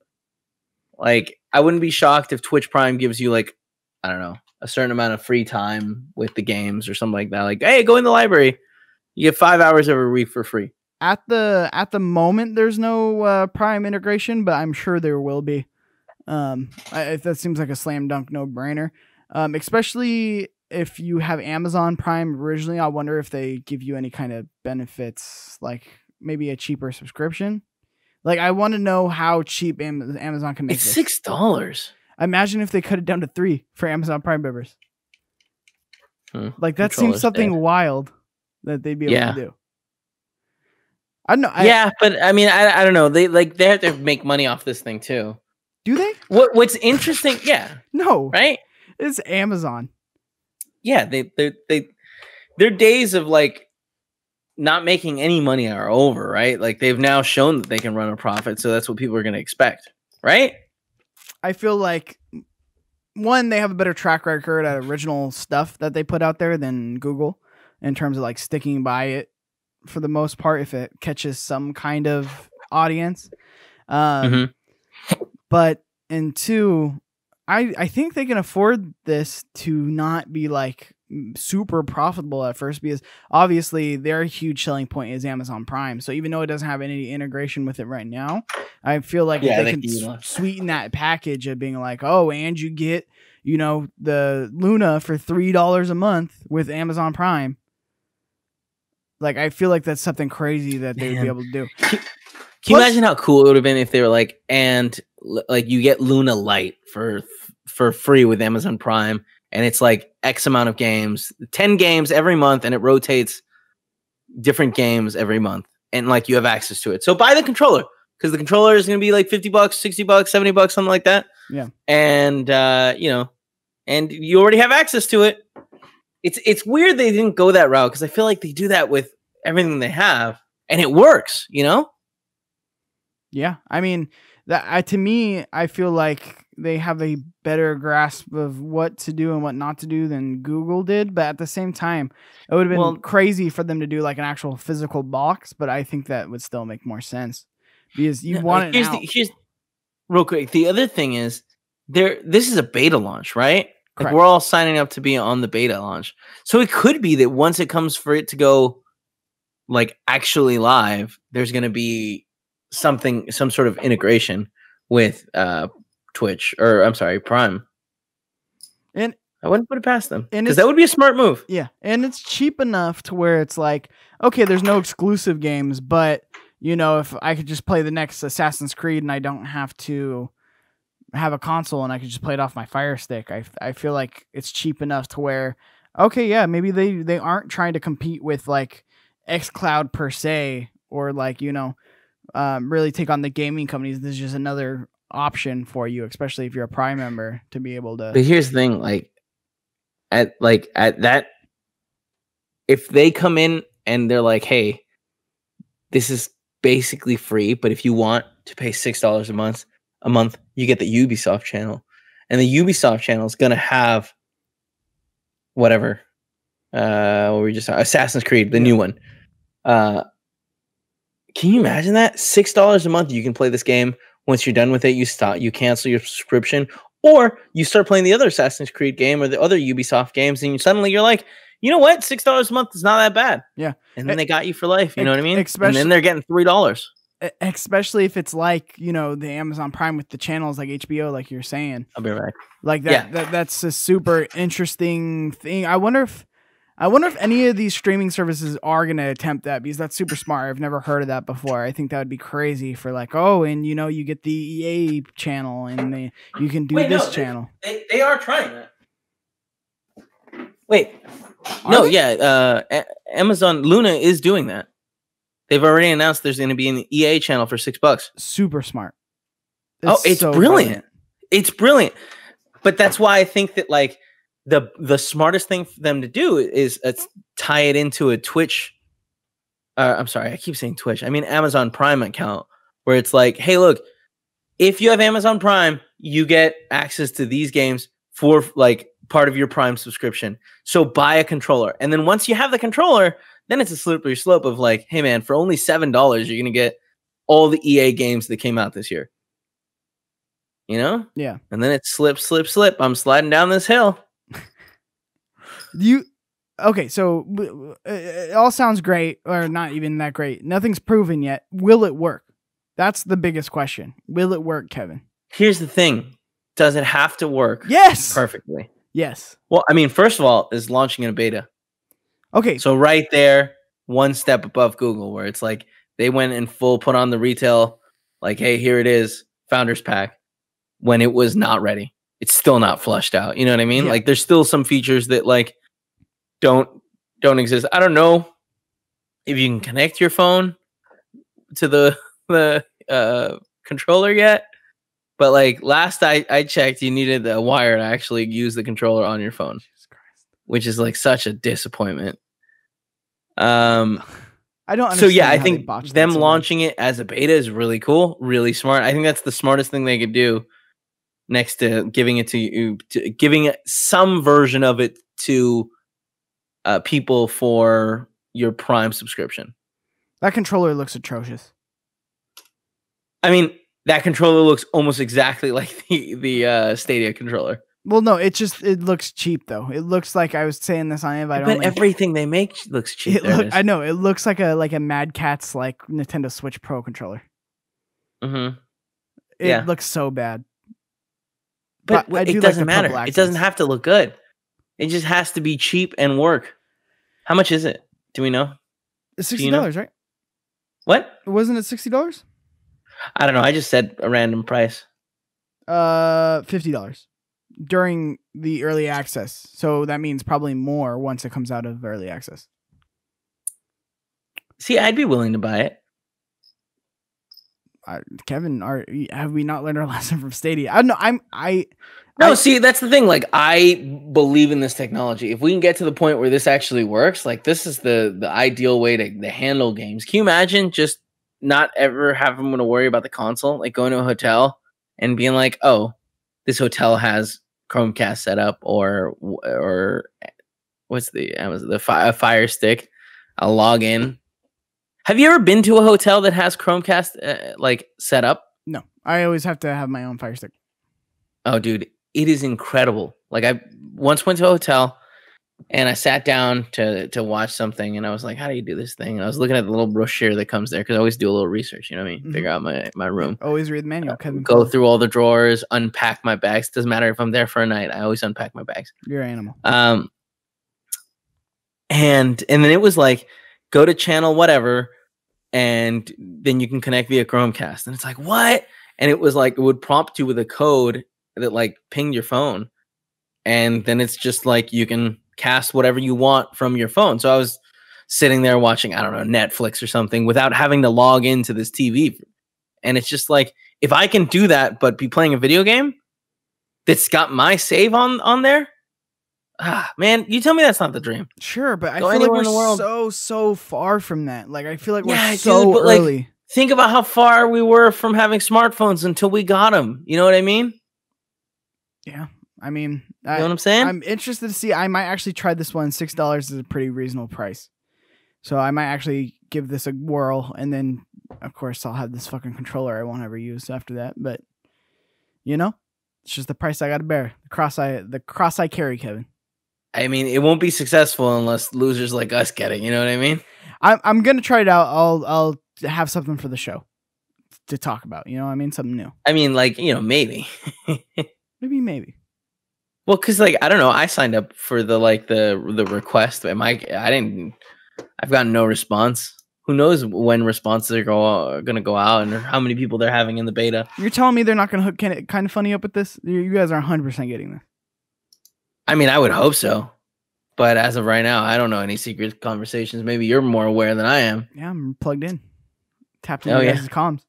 Like, I wouldn't be shocked if Twitch Prime gives you like, I don't know, a certain amount of free time with the games or something like that. Like, hey, go in the library. You get 5 hours every week for free. At the moment, there's no Prime integration, but I'm sure there will be. That seems like a slam dunk no brainer. Especially if you have Amazon Prime originally, I wonder if they give you any kind of benefits, like maybe a cheaper subscription. Like, I want to know how cheap Amazon can make it's this. $6. Imagine if they cut it down to $3 for Amazon Prime members. Like, that seems something wild that they'd be able to do. I don't know. But I mean, I don't know. They have to make money off this thing too. Do they? What's interesting? Yeah. No. Right? It's Amazon. Yeah, their days of like not making any money are over, right? Like they've now shown that they can run a profit, so that's what people are going to expect, right? I feel like one, they have a better track record at original stuff that they put out there than Google in terms of like sticking by it for the most part if it catches some kind of audience. But and two, I think they can afford this to not be like super profitable at first, because obviously their huge selling point is Amazon Prime. So even though it doesn't have any integration with it right now, I feel like if they can sweeten that package of being like, oh, and you get, you know, the Luna for $3 a month with Amazon Prime. Like, I feel like that's something crazy that they would be able to do. Can you imagine how cool it would have been if they were like, and like you get Luna Lite for free with Amazon Prime, and it's like X amount of games, 10 games every month, and it rotates different games every month, and like you have access to it. So buy the controller, because the controller is going to be like $50, $60, $70, something like that. Yeah. And you know, and you already have access to it. It's weird they didn't go that route, because I feel like they do that with everything they have, and it works, you know? Yeah, I mean, to me, I feel like they have a better grasp of what to do and what not to do than Google did. But at the same time, it would have been crazy for them to do like an actual physical box. But I think that would still make more sense, because you want it out. Here's real quick. The other thing is, this is a beta launch, right? Like, Correct. we're all signing up to be on the beta launch. So it could be that once it comes for it to go like actually live, there's going to be some sort of integration with Twitch, or I'm sorry, Prime. And I wouldn't put it past them, because that would be a smart move. Yeah, and it's cheap enough to where it's like, okay, there's no exclusive games, but you know, if I could just play the next Assassin's Creed and I don't have to have a console and I could just play it off my Fire Stick, I feel like it's cheap enough to where, okay, yeah, maybe they aren't trying to compete with like xCloud per se, or like, you know, really take on the gaming companies. This is just another option for you, especially if you're a Prime member, to be able to. But here's the thing, at that, if they come in and they're like, hey, this is basically free, but if you want to pay $6 a month, you get the Ubisoft channel, and the Ubisoft channel is gonna have whatever. What we just saw, Assassin's Creed, the new one. Can you imagine that? $6 a month, you can play this game. Once you're done with it, you cancel your subscription, or you start playing the other Assassin's Creed game or the other Ubisoft games, and suddenly you're like, you know what? $6 a month is not that bad. Yeah. And then they got you for life. You know what I mean? And then they're getting $3. Especially if it's like, you know, the Amazon Prime with the channels like HBO, like you're saying. I'll be right back. Like that, Yeah. That's a super interesting thing. I wonder if any of these streaming services are going to attempt that, because that's super smart. I've never heard of that before. I think that would be crazy for like, oh, and you know, you get the EA channel and you can do channel. They are trying that. Wait. Amazon Luna is doing that. They've already announced there's going to be an EA channel for $6. Super smart. It's so brilliant. It's brilliant. But that's why I think that like the smartest thing for them to do is tie it into a Twitch. I'm sorry, I keep saying Twitch. I mean Amazon Prime account, where it's like, hey, look, if you have Amazon Prime, you get access to these games for like part of your Prime subscription. So buy a controller, and then once you have the controller, then it's a slippery slope of like, hey man, for only $7, you're gonna get all the EA games that came out this year. You know? Yeah. And then it's slip. I'm sliding down this hill. Okay, so it all sounds great, or not even that great. Nothing's proven yet. Will it work? That's the biggest question. Will it work, Kevin? Here's the thing. Does it have to work? Yes. Perfectly. Yes. Well, I mean, first of all, is launching in a beta. Okay. So right there, one step above Google, where it's like they went in full, put on the retail, like, hey, here it is, Founders Pack, when it was not ready. It's still not flushed out. You know what I mean? Yeah. Like there's still some features that like don't exist. I don't know if you can connect your phone to the controller yet, but like last I checked, you needed a wire to actually use the controller on your phone, which is like such a disappointment. I don't understand. So yeah, I think them launching it as a beta is really cool, really smart. I think that's the smartest thing they could do, next to giving it to you, giving some version of it to people for your Prime subscription. That controller looks atrocious. I mean, that controller looks almost exactly like the Stadia controller. Well, no, it looks cheap though. It looks like I was saying this on invite But only. everything they make looks cheap. I know it looks like a Mad Catz like Nintendo Switch Pro controller. Mm-hmm. It looks so bad. But it doesn't like matter. It doesn't have to look good. It just has to be cheap and work. How much is it? Do we know? It's $60, right? What? Wasn't it $60? I don't know. I just said a random price. $50 during the early access. So that means probably more once it comes out of early access. See, I'd be willing to buy it. Kevin, have we not learned our lesson from Stadia? I don't know. No, see, that's the thing. Like, I believe in this technology. If we can get to the point where this actually works, like, this is the ideal way to handle games. Can you imagine just not ever having to worry about the console? Like, going to a hotel and being like, oh, this hotel has Chromecast set up, or what's the Fire Stick? I'll log in. Have you ever been to a hotel that has Chromecast like set up? No, I always have to have my own Fire Stick. Oh, dude, it is incredible. Like, I once went to a hotel and I sat down to watch something, and I was like, how do you do this thing? And I was looking at the little brochure that comes there, because I always do a little research, you know what I mean? Mm-hmm. Figure out my room. Always read the manual, Kevin. Go through all the drawers, unpack my bags. Doesn't matter if I'm there for a night. I always unpack my bags. You're an animal. And then it was like, go to channel whatever, and then you can connect via Chromecast. And it's like, what? And it was like, it would prompt you with a code that like pinged your phone. And then it's just like, you can cast whatever you want from your phone. So I was sitting there watching, I don't know, Netflix or something without having to log into this TV. And it's just like, if I can do that, but be playing a video game that's got my save on there, man, you tell me that's not the dream. Sure, but I feel like we're so far from that. Like, I feel like we're so early. Like, think about how far we were from having smartphones until we got them. You know what I mean? Yeah. I mean, you know what I'm saying? I'm interested to see. I might actually try this one. $6 is a pretty reasonable price. So I might actually give this a whirl. And then, of course, I'll have this fucking controller I won't ever use after that. But, you know, it's just the price I got to bear. The cross I carry, Kevin. I mean, it won't be successful unless losers like us get it. You know what I mean? I'm gonna try it out. I'll have something for the show to talk about. You know what I mean? Something new. I mean, like, you know, maybe. maybe. Well, because like, I don't know. I signed up for the request. I've gotten no response. Who knows when responses are going to go out and how many people they're having in the beta. You're telling me they're not going to hook Kind of Funny up with this? You guys are 100% getting this. I mean, I would hope so. But as of right now, I don't know any secret conversations. Maybe you're more aware than I am. Yeah, I'm plugged in. Tapped into your guys' comms.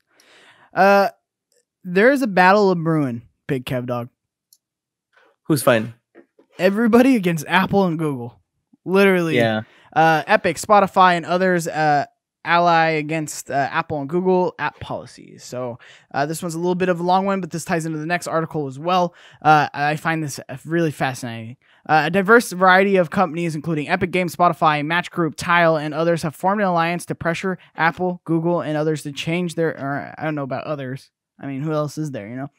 There is a battle of brewing, Big Kev Dog. Who's fighting? Everybody against Apple and Google. Literally. Yeah. Epic, Spotify, and others ally against Apple and Google app policies. So this one's a little bit of a long one, but this ties into the next article as well. I find this really fascinating. A diverse variety of companies, including Epic Games, Spotify, Match Group, Tile, and others, have formed an alliance to pressure Apple, Google, and others to change their, or I don't know about others. I mean, who else is there, you know?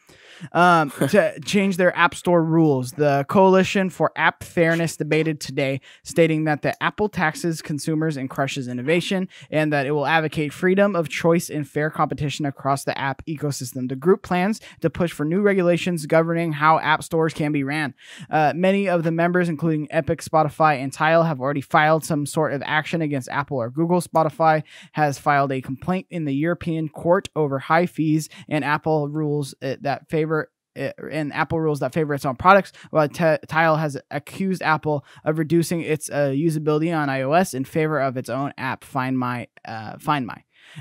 To change their App Store rules. The Coalition for App Fairness debated today, stating that the Apple taxes consumers and crushes innovation, and that it will advocate freedom of choice and fair competition across the app ecosystem. The group plans to push for new regulations governing how app stores can be ran. Many of the members, including Epic, Spotify, and Tile, have already filed some sort of action against Apple or Google. Spotify has filed a complaint in the European court over high fees and Apple rules that favor its own products, while Tile has accused Apple of reducing its usability on iOS in favor of its own app, Find My.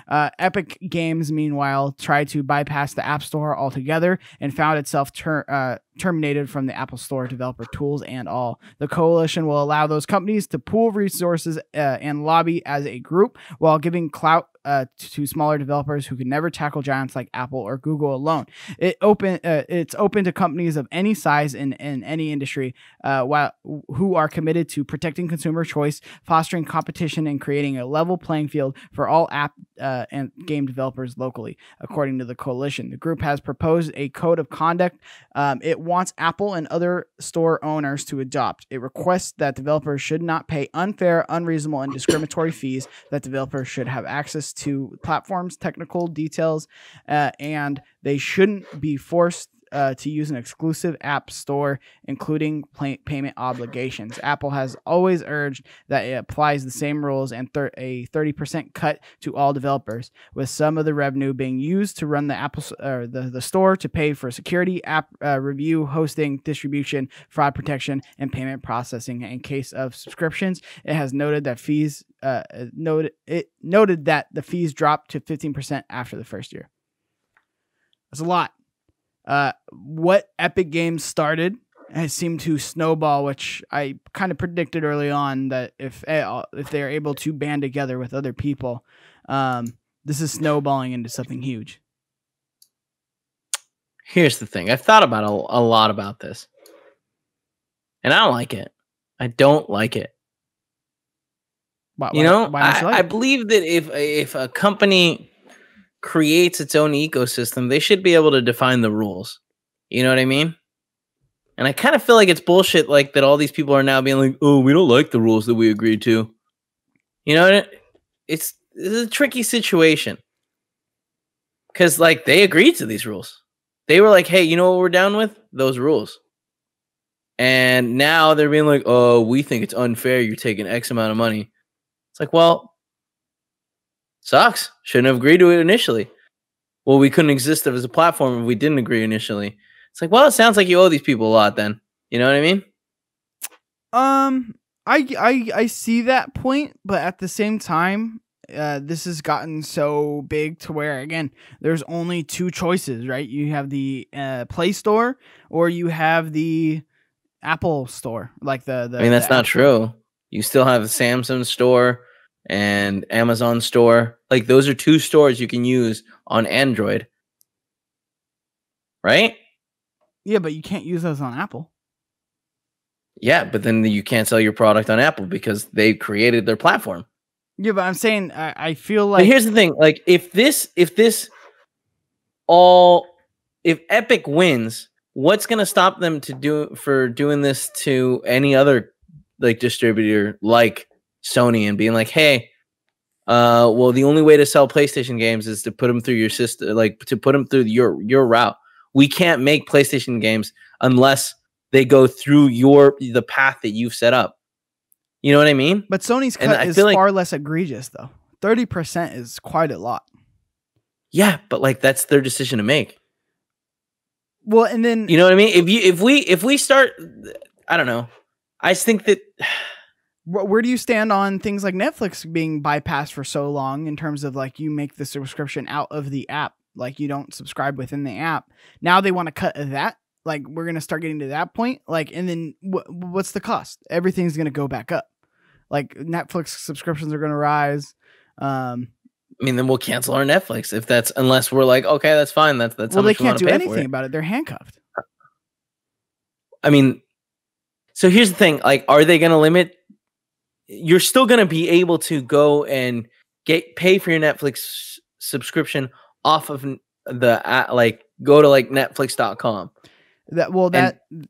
Epic Games, meanwhile, tried to bypass the App Store altogether and found itself terminated from the Apple Store developer tools and all. The coalition will allow those companies to pool resources and lobby as a group while giving clout to smaller developers who could never tackle giants like Apple or Google alone. It's open to companies of any size in any industry who are committed to protecting consumer choice, fostering competition, and creating a level playing field for all app and game developers locally, according to the coalition. The group has proposed a code of conduct it wants Apple and other store owners to adopt. It requests that developers should not pay unfair, unreasonable, and discriminatory fees, that developers should have access to platforms, technical details, and they shouldn't be forced to use an exclusive app store, including payment obligations. Apple has always urged that it applies the same rules and a 30% cut to all developers, with some of the revenue being used to run the Apple the store to pay for security, app review, hosting, distribution, fraud protection, and payment processing. In case of subscriptions, it has noted that noted that the fees dropped to 15% after the first year. That's a lot. What Epic Games started has seemed to snowball, which I kind of predicted early on that if they are able to band together with other people, this is snowballing into something huge. Here's the thing. I've thought about a lot about this, and I don't like it. I don't like it. Why don't you like I believe that if a company creates its own ecosystem, they should be able to define the rules. You know what I mean? And I kind of feel like it's bullshit, like that all these people are now being like, oh, we don't like the rules that we agreed to. You know, it's a tricky situation. Because, like, they agreed to these rules. They were like, hey, you know what we're down with? Those rules. And now they're being like, oh, we think it's unfair. You're taking X amount of money. It's like, well, sucks. Shouldn't have agreed to it initially. Well, we couldn't exist as a platform if we didn't agree initially. It's like, well, it sounds like you owe these people a lot then. You know what I mean? I see that point, but at the same time, this has gotten so big to where, again, there's only two choices, right? You have the Play Store or you have the Apple Store. Like I mean, that's not true. You still have the Samsung Store and Amazon Store. Like, those are two stores you can use on Android, right? Yeah, but you can't use those on Apple. Yeah, but then you can't sell your product on Apple because they created their platform. Yeah, but I'm saying I feel like. But here's the thing: like, if Epic wins, what's going to stop them doing this to any other like distributor like Sony and being like, hey, well, the only way to sell PlayStation games is to put them through your system, like to put them through your route. We can't make PlayStation games unless they go through the path that you've set up. You know what I mean? But Sony's cut is far less egregious, though. 30% is quite a lot. Yeah, but like that's their decision to make. Well, and then you know what I mean? If we start, I don't know. I think that. Where do you stand on things like Netflix being bypassed for so long in terms of like you make the subscription out of the app, like you don't subscribe within the app. Now they want to cut that. Like we're going to start getting to that point. Like, and then what's the cost? Everything's going to go back up. Like Netflix subscriptions are going to rise. I mean, then we'll cancel our Netflix unless we're like, okay, that's fine. That's well, they can't do anything about it. They're handcuffed. I mean, so here's the thing. Like, are they going to limit? You're still going to be able to go and pay for your Netflix subscription off of the like go to like netflix.com.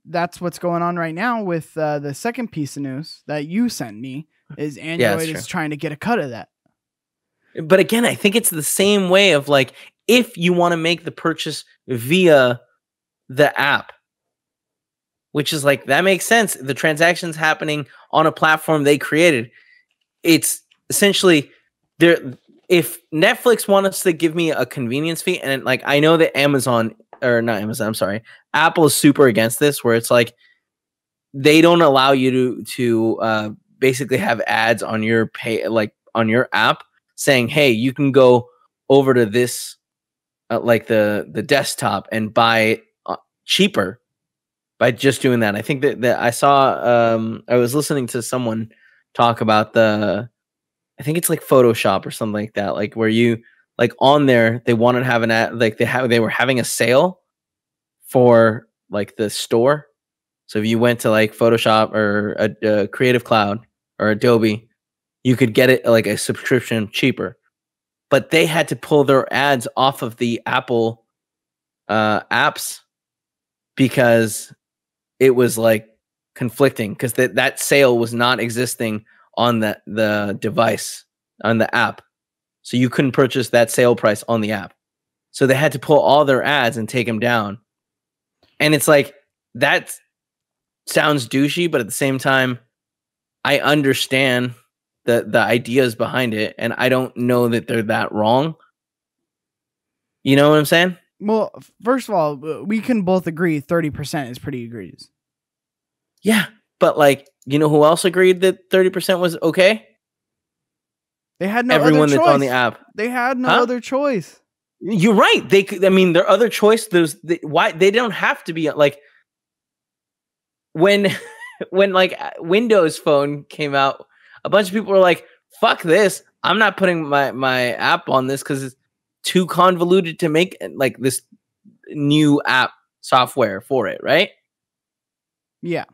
That's what's going on right now with the second piece of news that you sent me is Android is trying to get a cut of that. But again, I think it's the same way of like if you want to make the purchase via the app, which is like that makes sense. The transaction's happening on a platform they created. It's essentially there. If Netflix wants us to give me a convenience fee, and like I know that Apple is super against this, where it's like they don't allow you to basically have ads on your on your app saying, "Hey, you can go over to this like the desktop and buy cheaper." By just doing that, I think that I saw. I was listening to someone talk about I think it's like Photoshop or something like that. Like where you like on there, they wanted to have an ad. Like they were having a sale for like the store. So if you went to like Photoshop or a Creative Cloud or Adobe, you could get it like a subscription cheaper. But they had to pull their ads off of the Apple apps because it was like conflicting because that sale was not existing on the device, on the app. So you couldn't purchase that sale price on the app. So they had to pull all their ads and take them down. And it's like, that sounds douchey, but at the same time, I understand the ideas behind it, and I don't know that they're that wrong. You know what I'm saying? Well, first of all, we can both agree 30% is pretty egregious. Yeah, but like, you know who else agreed that 30% was okay? They had no Everyone other choice. that's on the app. They had no other choice. You're right. They could, I mean, their other choice. Why they don't have to be like when like Windows Phone came out. A bunch of people were like, "Fuck this! I'm not putting my app on this because it's too convoluted to make like this new app software for it." Right? Yeah,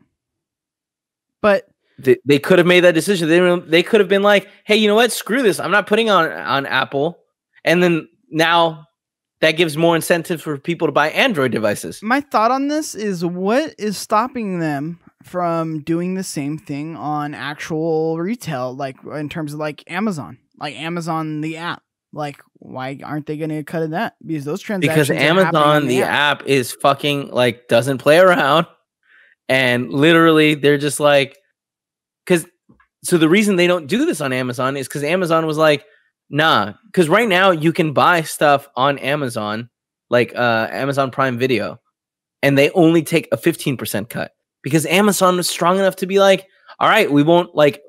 but they could have made that decision. They could have been like, "Hey, you know what? Screw this! I'm not putting on Apple." And then now that gives more incentive for people to buy Android devices. My thought on this is, what is stopping them from doing the same thing on actual retail, like in terms of like Amazon the app? Like, why aren't they going to cut in that? Because those transactions because Amazon the app is fucking like doesn't play around, and literally they're just like, so the reason they don't do this on Amazon is because Amazon was like, nah, because right now you can buy stuff on Amazon, like Amazon Prime Video, and they only take a 15% cut because Amazon was strong enough to be like, all right, we won't, like,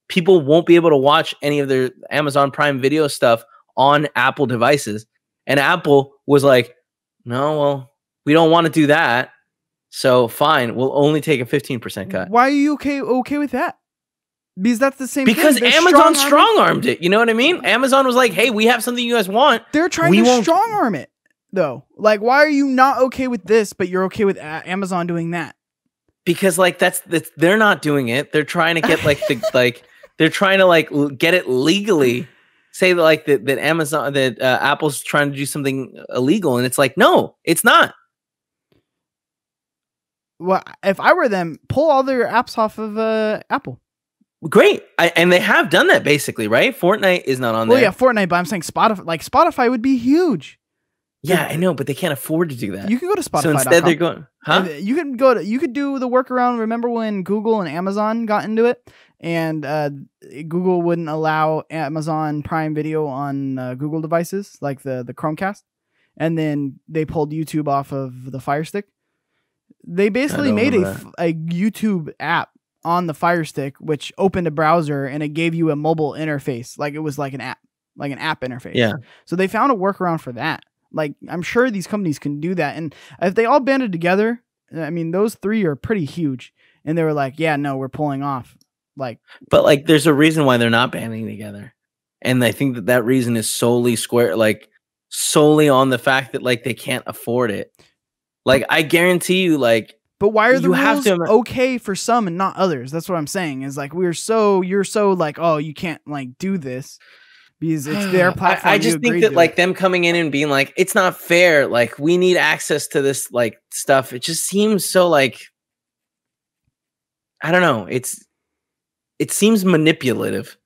people won't be able to watch any of their Amazon Prime Video stuff on Apple devices. And Apple was like, no, well, we don't want to do that. So fine, we'll only take a 15% cut. Why are you okay with that? Because that's the same because thing. Because Amazon strong-armed it. You know what I mean? Amazon was like, hey, we have something you guys want. They're trying to strong-arm it, though. Like, why are you not okay with this, but you're okay with Amazon doing that? Because, like, that's they're not doing it. They're trying to get, like, they're trying to, like, get it legally. Say, like, that Amazon, that Apple's trying to do something illegal. And it's like, no, it's not. Well, if I were them, pull all their apps off of Apple. Great. And they have done that basically, right? Fortnite is not on there. Well, yeah, Fortnite, but I'm saying Spotify. Like, Spotify would be huge. Yeah, I know, but they can't afford to do that. You can go to Spotify. So instead they're going, huh? You could do the workaround. Remember when Google and Amazon got into it, and Google wouldn't allow Amazon Prime Video on Google devices, like the Chromecast, and then they pulled YouTube off of the Fire Stick. They basically made a YouTube app on the Fire Stick, which opened a browser and it gave you a mobile interface. Like, it was like an app interface. Yeah. So they found a workaround for that. Like, I'm sure these companies can do that. And if they all banded together, I mean, those three are pretty huge. And they were like, yeah, no, we're pulling off. Like, but like, there's a reason why they're not banding together. And I think that reason is solely on the fact that, like, they can't afford it. Like, I guarantee you, like, but why are the rules okay for some and not others? That's what I'm saying. Is like, you're so like, oh, you can't, like, do this because it's their platform. I just think that, like, them coming in and being like, it's not fair. Like, we need access to this, like, stuff. It just seems so, like, I don't know. It seems manipulative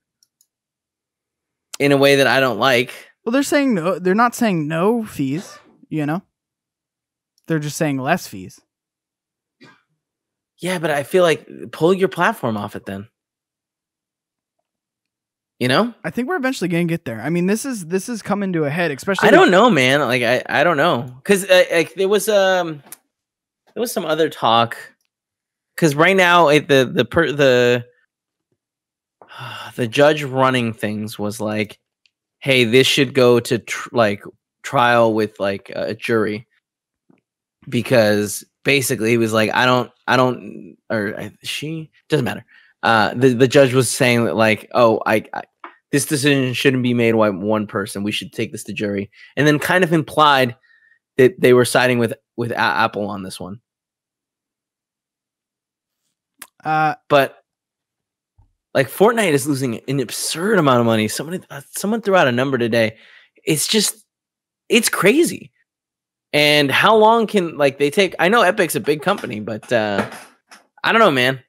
in a way that I don't like. Well, they're saying no. They're not saying no fees. You know, they're just saying less fees. Yeah, but I feel like pull your platform off it then. You know? I think we're eventually going to get there. I mean, this is coming to a head, especially. I don't know, man. Like, I don't know. Cuz like there was some other talk, cuz right now the judge running things was like, hey, this should go to trial with, like, a jury, because basically he was like, she doesn't matter. The judge was saying that, like, oh, this decision shouldn't be made by one person. We should take this to jury, and then kind of implied that they were siding with Apple on this one. But like, Fortnite is losing an absurd amount of money. Someone threw out a number today. It's crazy. And how long can like they take? I know Epic's a big company, but I don't know, man.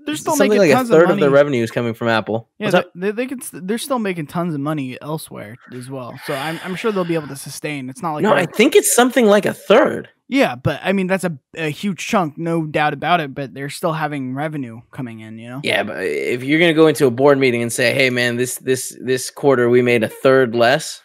They're still Something making like tons a third of of their money. revenue is coming from Apple. Yeah, What's up? they can. They're still making tons of money elsewhere as well. So I'm sure they'll be able to sustain. It's not like No, I think it's something like a third. yeah, but I mean that's a huge chunk, no doubt about it. But they're still having revenue coming in. You know. Yeah, but if you're gonna go into a board meeting and say, "Hey, man, this quarter we made a third less,"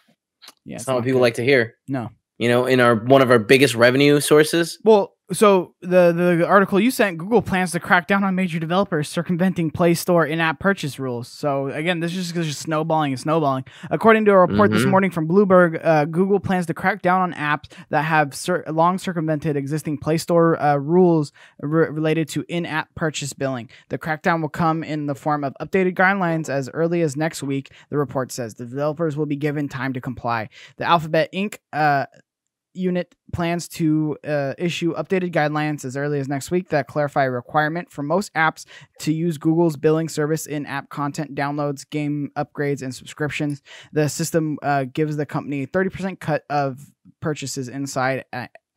Yeah, that's not what people like to hear. No. You know, in one of our biggest revenue sources. Well, so the article you sent, Google plans to crack down on major developers circumventing Play Store in-app purchase rules. So again, this is just snowballing and snowballing. According to a report this morning from Bloomberg, Google plans to crack down on apps that have long circumvented existing Play Store rules related to in-app purchase billing. The crackdown will come in the form of updated guidelines as early as next week. The report says the developers will be given time to comply. The Alphabet Inc. Unit plans to issue updated guidelines as early as next week that clarify a requirement for most apps to use Google's billing service in app content downloads, game upgrades, and subscriptions. The system gives the company a 30% cut of purchases inside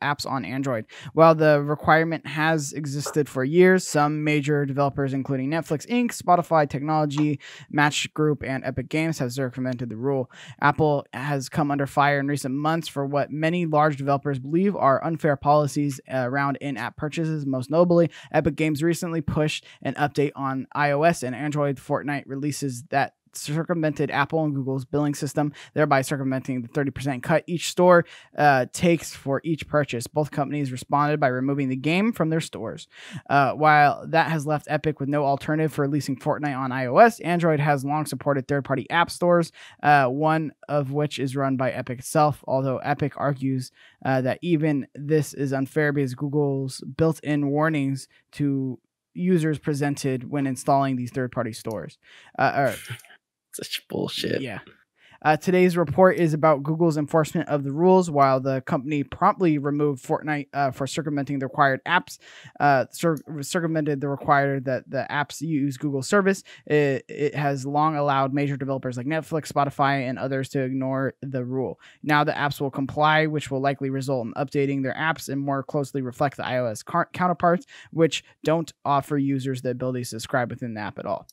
apps on Android. While the requirement has existed for years, some major developers, including Netflix Inc., Spotify Technology, Match Group, and Epic Games, have circumvented the rule. Apple has come under fire in recent months for what many large developers believe are unfair policies around in-app purchases. Most notably, Epic Games recently pushed an update on iOS and Android Fortnite releases that circumvented Apple and Google's billing system, thereby circumventing the 30% cut each store takes for each purchase. Both companies responded by removing the game from their stores. While that has left Epic with no alternative for releasing Fortnite on iOS, Android has long supported third-party app stores, one of which is run by Epic itself, although Epic argues that even this is unfair because Google's built-in warnings to users presented when installing these third-party stores. Such bullshit. Yeah. Today's report is about Google's enforcement of the rules. While the company promptly removed Fortnite for circumventing the required apps, circumvented the required that the apps use Google service, it has long allowed major developers like Netflix, Spotify, and others to ignore the rule. Now the apps will comply, which will likely result in updating their apps and more closely reflect the iOS counterparts, which don't offer users the ability to subscribe within the app at all.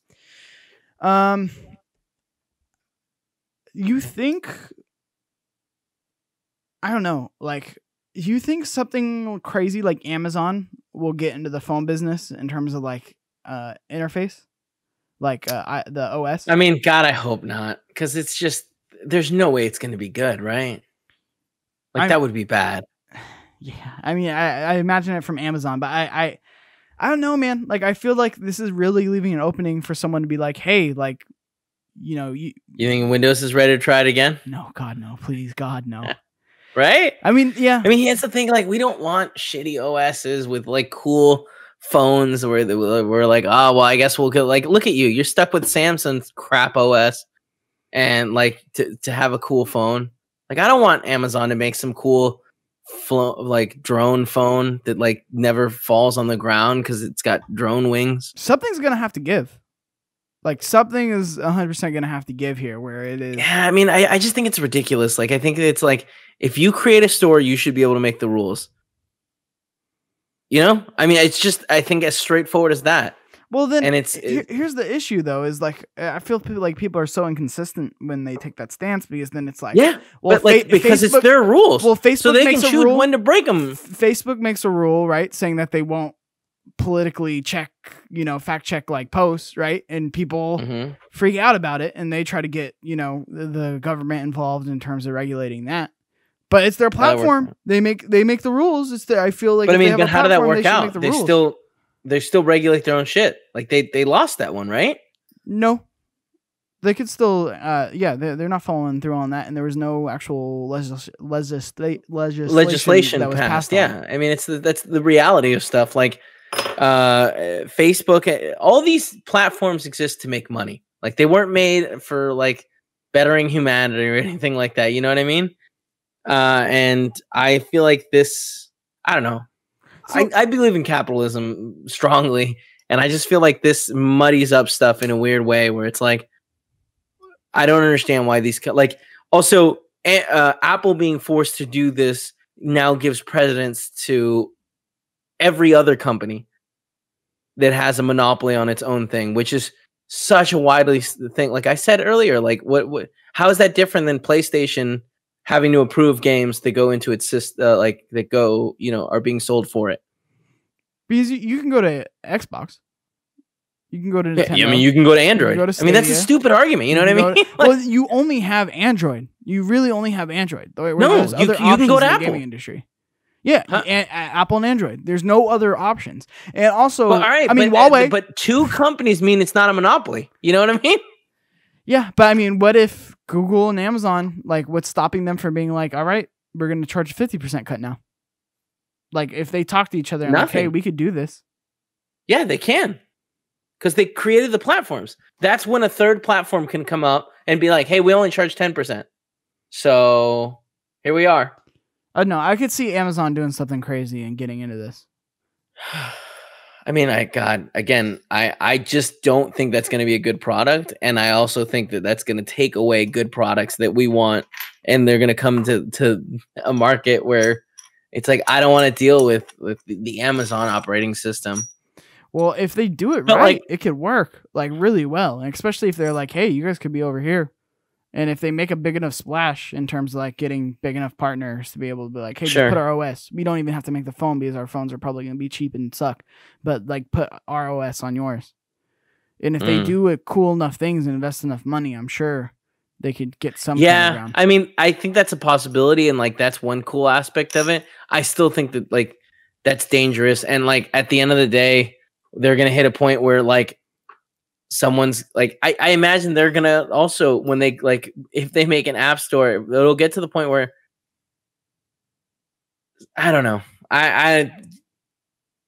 You think, I don't know, like, you think something crazy like Amazon will get into the phone business in terms of like interface, like the OS? I mean, God, I hope not, because it's just there's no way it's going to be good, right? Like that would be bad. Yeah, I mean, I imagine it from Amazon, but I don't know, man. Like, I feel like this is really leaving an opening for someone to be like, hey, like, you know, you think Windows is ready to try it again? No, God, no, please, God, no. Right? I mean, yeah. I mean, here's the thing: like, we don't want shitty OSs with like cool phones where we're like, oh, well, I guess we'll go. Like, look at you, you're stuck with Samsung's crap OS, and like to have a cool phone. Like, I don't want Amazon to make some cool like drone phone that like never falls on the ground because it's got drone wings. Something's gonna have to give. Like, something is 100% going to have to give here where it is. Yeah, I mean, I just think it's ridiculous. Like, I think it's like, if you create a store, you should be able to make the rules. You know? I mean, it's just, I think as straightforward as that. Well, then, and here's the issue, though, is like, I feel like people are so inconsistent when they take that stance because then it's like, yeah, well, but like, because Facebook, it's their rules. Well, Facebook so they makes can a choose rule, when to break them. Facebook makes a rule, right, saying that they won't politically check, you know, fact check like posts, right? And people freak out about it and they try to get, you know, the government involved in terms of regulating that. But it's their platform. They make the rules. It's I feel like, but I mean, but how did that work out? They still regulate their own shit. Like they lost that one, right? No. They could still, they're not following through on that, and there was no actual legislation that was passed. Yeah, I mean, that's the reality of stuff. Like, Facebook, all these platforms exist to make money. Like, they weren't made for like bettering humanity or anything like that. You know what I mean? And I feel like this, I don't know. So, I believe in capitalism strongly, and I just feel like this muddies up stuff in a weird way where it's like, I don't understand why these, like, also Apple being forced to do this now gives precedence to every other company that has a monopoly on its own thing, which is such a widely thing. Like I said earlier, like how is that different than PlayStation having to approve games that go into its system, like that go, are being sold for it? Because you can go to Xbox. You can go to Nintendo. Yeah, I mean, you can go to Android. I mean, that's a stupid argument. You know what I mean? Well, you only have Android. You really only have Android. No, you can go to Apple. Gaming industry. Yeah, Apple and Android. There's no other options. And also, well, all right, Huawei. But two companies mean it's not a monopoly. You know what I mean? Yeah, but I mean, what if Google and Amazon, like, what's stopping them from being like, all right, we're going to charge a 50% cut now? Like, if they talk to each other and like, hey, we could do this. Yeah, they can. Because they created the platforms. That's when a third platform can come up and be like, hey, we only charge 10%. So here we are. No, I could see Amazon doing something crazy and getting into this. I mean, I just don't think that's going to be a good product. And I also think that that's going to take away good products that we want. And they're going to come to a market where it's like, I don't want to deal with the Amazon operating system. Well, if they do it right, it could work like really well. And especially if they're like, hey, you guys could be over here. And if they make a big enough splash in terms of like getting big enough partners to be able to be like, hey, just put our OS. We don't even have to make the phone because our phones are probably going to be cheap and suck. But like put our OS on yours. And if they do cool enough things and invest enough money, I'm sure they could get something around. I mean, I think that's a possibility. And like, that's one cool aspect of it. I still think that like, that's dangerous. And like, at the end of the day, they're going to hit a point where like someone's like, I imagine they're going to also, when they like, if they make an app store, it'll get to the point where, I don't know. I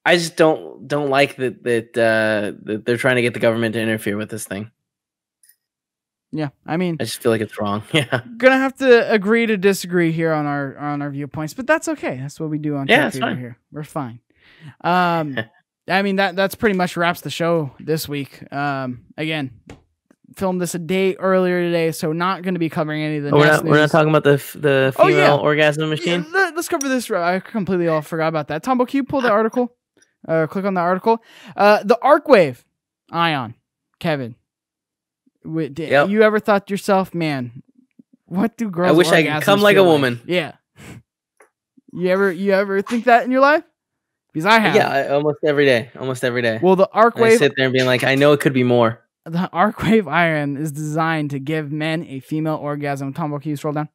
just don't like that they're trying to get the government to interfere with this thing. Yeah. I mean, I just feel like it's wrong. Yeah. Gonna have to agree to disagree here on our viewpoints, but that's okay. That's what we do on TechFever here. We're fine. I mean, that's pretty much wraps the show this week. Again, filmed this a day earlier today, so not going to be covering any of the news. We're not talking about the female orgasm machine? Yeah, let's cover this. I completely forgot about that. Tombo, can you pull the article? Click on the article. The Arcwave Ion. Kevin, you ever thought to yourself, man, what do girls I wish I could come like a woman. Yeah. You ever think that in your life? Because I have. Yeah, almost every day. Well, the Arcwave. I sit there and being like, I know it could be more. The Arcwave Iron is designed to give men a female orgasm. Tombo, can you scroll down?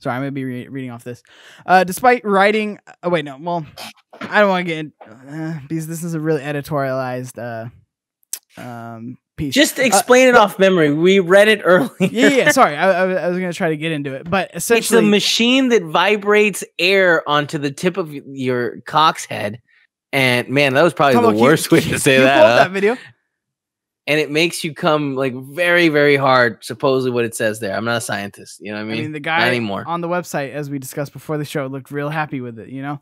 Sorry, I'm going to be reading off this. Despite writing... Oh, wait, no. Well, I don't want to get... because this is a really editorialized piece. Just explain it off memory. We read it earlier. Yeah. Sorry, I was going to try to get into it. But essentially... It's a machine that vibrates air onto the tip of your cock's head. And, man, that was probably the worst way to say that. You pulled that video? And it makes you come like very, very hard, supposedly what it says there. I'm not a scientist, you know what I mean? I mean, the guy on the website, as we discussed before the show, looked real happy with it, you know?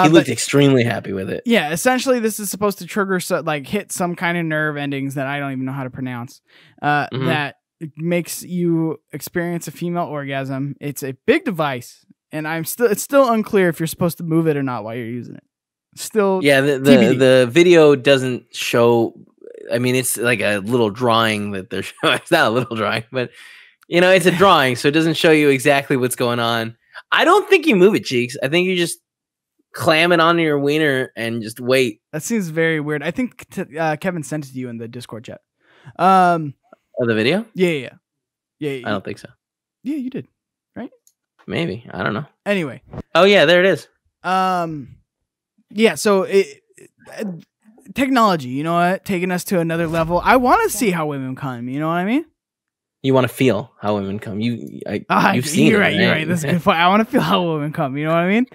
He looked extremely happy with it. Yeah, essentially this is supposed to trigger, hit some kind of nerve endings that I don't even know how to pronounce, that makes you experience a female orgasm. It's a big device, and it's still unclear if you're supposed to move it or not while you're using it. Still, yeah, the video doesn't show... I mean, it's like a little drawing that they're showing. It's not a little drawing, but, it's a drawing, so it doesn't show you exactly what's going on. I don't think you move it, Cheeks. I think you just clam it onto your wiener and just wait. That seems very weird. I think Kevin sent it to you in the Discord chat. The video? Yeah. I don't think so. Yeah, you did, right? Maybe. I don't know. Anyway. Oh, yeah, there it is. Yeah, so technology, you know what? Taking us to another level. I want to see how women come. You know what I mean? You want to feel how women come. You've seen you're it. Right. You're right. That's a good point. I want to feel how women come. You know what I mean?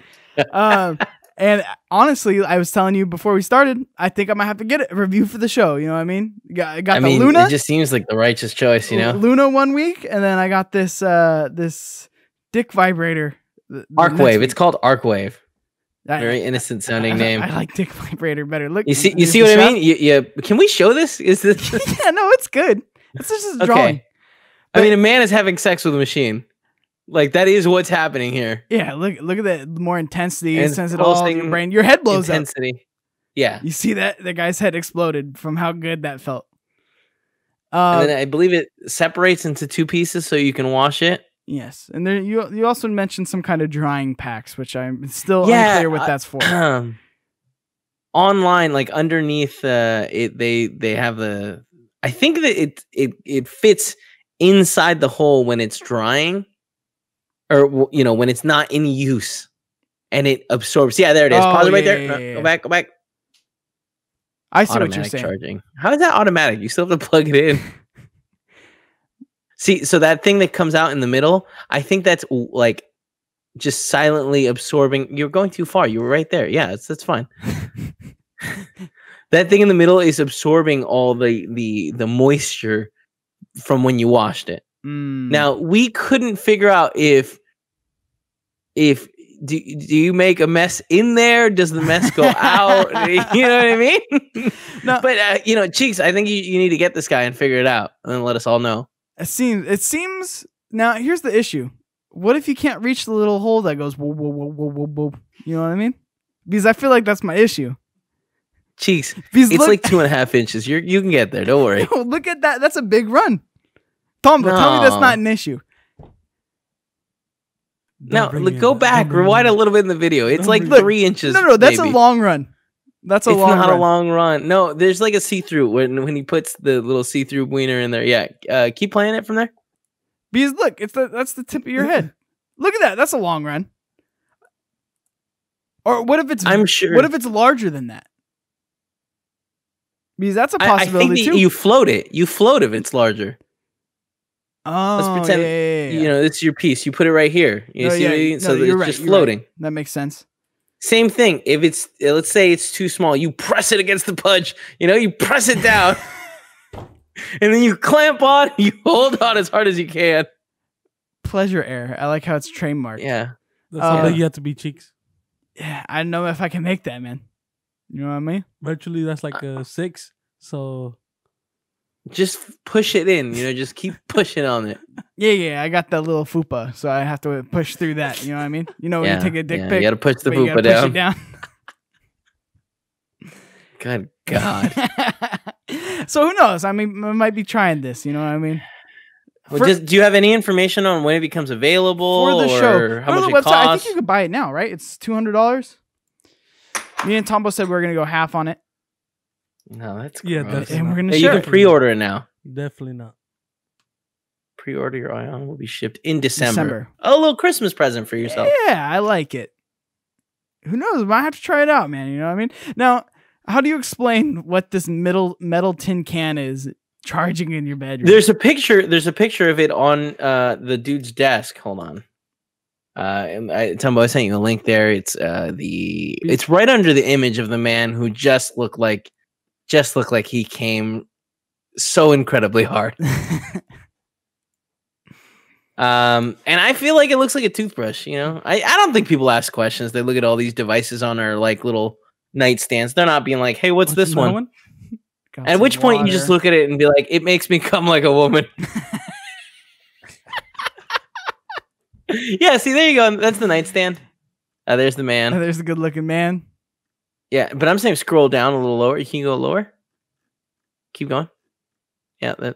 And honestly, I was telling you before we started, I think I might have to get a review for the show. You know what I mean? Got the Luna. It just seems like the righteous choice, Luna 1 week, and then I got this dick vibrator. Arcwave. It's called Arcwave. Very innocent sounding name. I like dick vibrator better. Look, you see what I mean? You can we show this? Is this? Yeah, no, it's good. It's just a drawing. I mean, a man is having sex with a machine. Like that is what's happening here. Yeah, look at that. More intensity. And It sends it all to your brain. Your head blows intensity. up. Yeah. You see that? The guy's head exploded from how good that felt. And then I believe it separates into 2 pieces so you can wash it. Yes. And there you also mentioned some kind of drying packs, which I'm still unclear what that's for. Online, like underneath they have the, I think that it fits inside the hole when it's drying, or when it's not in use, and it absorbs. Yeah, there it is. Pause it right there. Yeah. Go back. I see Automatic what you're saying. charging. How is that automatic? You still have to plug it in. See, so that thing that comes out in the middle, I think that's like just silently absorbing. You're going too far. You were right there. Yeah, that's fine. That thing in the middle is absorbing all the moisture from when you washed it. Now, we couldn't figure out if do you make a mess in there? Does the mess go out? You know what I mean? No. But Cheeks, I think you need to get this guy and figure it out, and then let us all know. It seems. Now, here's the issue. What if you can't reach the little hole that goes whoa, whoa, whoa, whoa, whoa, whoa? You know what I mean? Because I feel like that's my issue. Cheeks, it's like 2.5 inches. You can get there. Don't worry. No, look at that. That's a big run. Tombo, tell me that's not an issue. No, go back. Rewind a little bit in the video. It's like 3 inches. No, that's a long run. It's not a long run. No, there's like a see-through when he puts the little see-through wiener in there. Yeah, keep playing it from there. Because look, that's the tip of your head. Look at that. That's a long run. Or what if it's? I'm sure. What if it's larger than that? Because that's a possibility I think too. You float it. You float if it's larger. Oh, let's pretend. Yeah. This is your piece. You put it right here. You see what I mean? So it's just floating. Right. That makes sense. Same thing. If it's, let's say it's too small, you press it against the pudge. You press it down, and then you clamp on. You hold on as hard as you can. Pleasure air. I like how it's trademarked. Yeah, that's how big you have to be, Cheeks. Yeah, I don't know if I can make that, man. You know what I mean? Virtually, that's like a 6. So just push it in. Just keep pushing on it. Yeah. I got that little fupa, so I have to push through that. You know what I mean? When you take a dick pic, you got to push the fupa down. Good God. So who knows? I mean, I might be trying this. You know what I mean? Well, do you have any information on when it becomes available for the show? How much it costs? I think you could buy it now, right? It's $200. Me and Tombo said we were gonna go half on it. No, that's gross. Definitely. And we're gonna. You can pre-order it now. Definitely not. Pre-order your ion will be shipped in December. A little Christmas present for yourself. Yeah, I like it. Who knows? Might have to try it out, man. You know what I mean? Now, how do you explain what this metal tin can is charging in your bedroom? There's a picture of it on the dude's desk. Hold on. Tombo, I sent you a link there. It's it's right under the image of the man who just looked like he came so incredibly hard. And I feel like it looks like a toothbrush. I don't think people ask questions. They look at all these devices on our like little nightstands. They're not being like, "Hey, what's this one?" At which point you just look at it and be like, "It makes me come like a woman." Yeah, see, there you go. That's the nightstand. There's the man. There's the good-looking man. Yeah, but I'm saying scroll down a little lower. Can you go lower? Keep going. Yeah,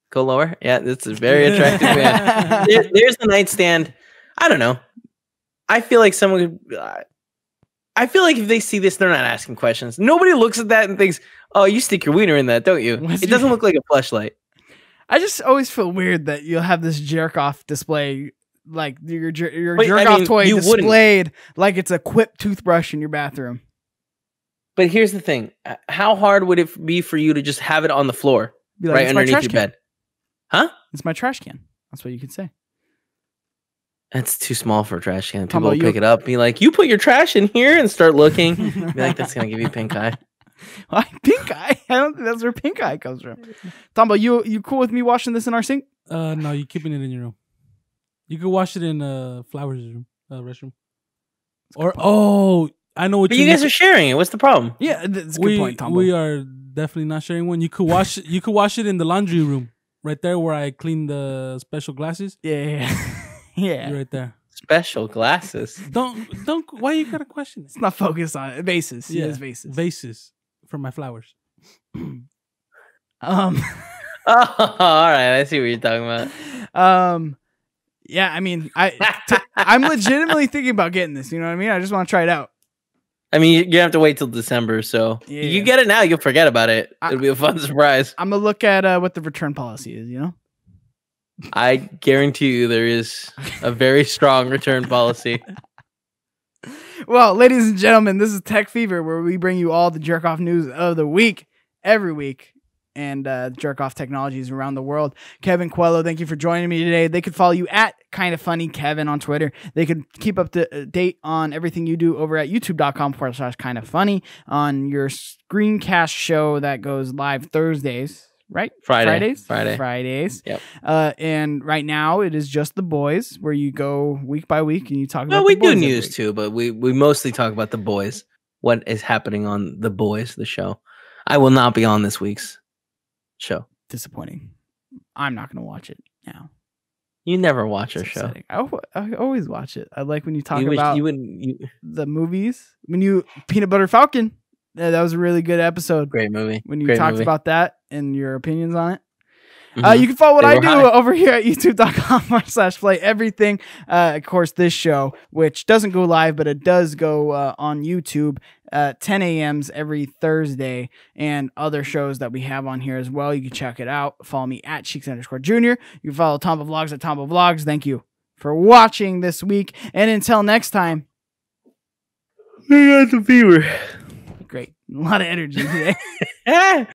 go lower. Yeah, that's a very attractive man. There's the nightstand. I don't know. I feel like I feel like if they see this, they're not asking questions. Nobody looks at that and thinks, "Oh, you stick your wiener in that, don't you?" It doesn't look like a fleshlight. I just always feel weird that you'll have this jerk off display, like your jerk off toy displayed like it's a Quip toothbrush in your bathroom. But here's the thing: how hard would it be for you to just have it on the floor, right underneath your bed? Huh? It's my trash can. That's what you could say. That's too small for a trash can. People will pick it up, be like, "You put your trash in here," and start looking. Be like, "That's gonna give you pink eye." Why pink eye? I don't think that's where pink eye comes from. Tombo, you cool with me washing this in our sink? No, you're keeping it in your room. You could wash it in Flowers' room, restroom. I know what. But you guys are sharing it. What's the problem? Yeah, that's a good point, Tombo. We are definitely not sharing one. You could wash it. You could wash it in the laundry room, right there where I clean the special glasses. Yeah. Yeah. You're right there. Special glasses. Don't. Why you gotta question it? It's not focused on it. Vases. He has vases. Vases for my flowers. Oh, all right. I see what you're talking about. Yeah, I mean, I'm legitimately thinking about getting this. You know what I mean? I just want to try it out. I mean, you have to wait till December, so you get it now, you'll forget about it. It'll be a fun surprise. I'm gonna look at what the return policy is. You know, I guarantee you there is a very strong return policy. Well, ladies and gentlemen, this is Tech Fever, where we bring you all the jerk off news of the week every week, and jerk off technologies around the world. Kevin Coello, thank you for joining me today. They could follow you at Kinda Funny Kevin on Twitter. They could keep up to date on everything you do over at youtube.com/Kinda Funny on your screencast show that goes live Thursdays, right? Fridays. Yep. And right now it is just The Boys, where you go week by week and you talk about. Well, we The Boys do news too, but we mostly talk about The Boys. What is happening on The Boys, the show? I will not be on this week's show. Disappointing. I'm not going to watch it now. You never watch our It's show. upsetting. I always watch it. I like when you talk about the movies. When you Peanut Butter Falcon, that was a really good episode. Great movie. When you Great talked movie. about that and your opinions on it. Mhm. You can follow what They I were do high. over here at youtube.com/play everything. Of course, this show, which doesn't go live, but it does go on YouTube 10 a.m.s every Thursday, and other shows that we have on here as well. You can check it out. Follow me at Cheeks_Junior. You can follow Tomba Vlogs at Tomba Vlogs. Thank you for watching this week. And until next time, We got the fever. great. A lot of energy today.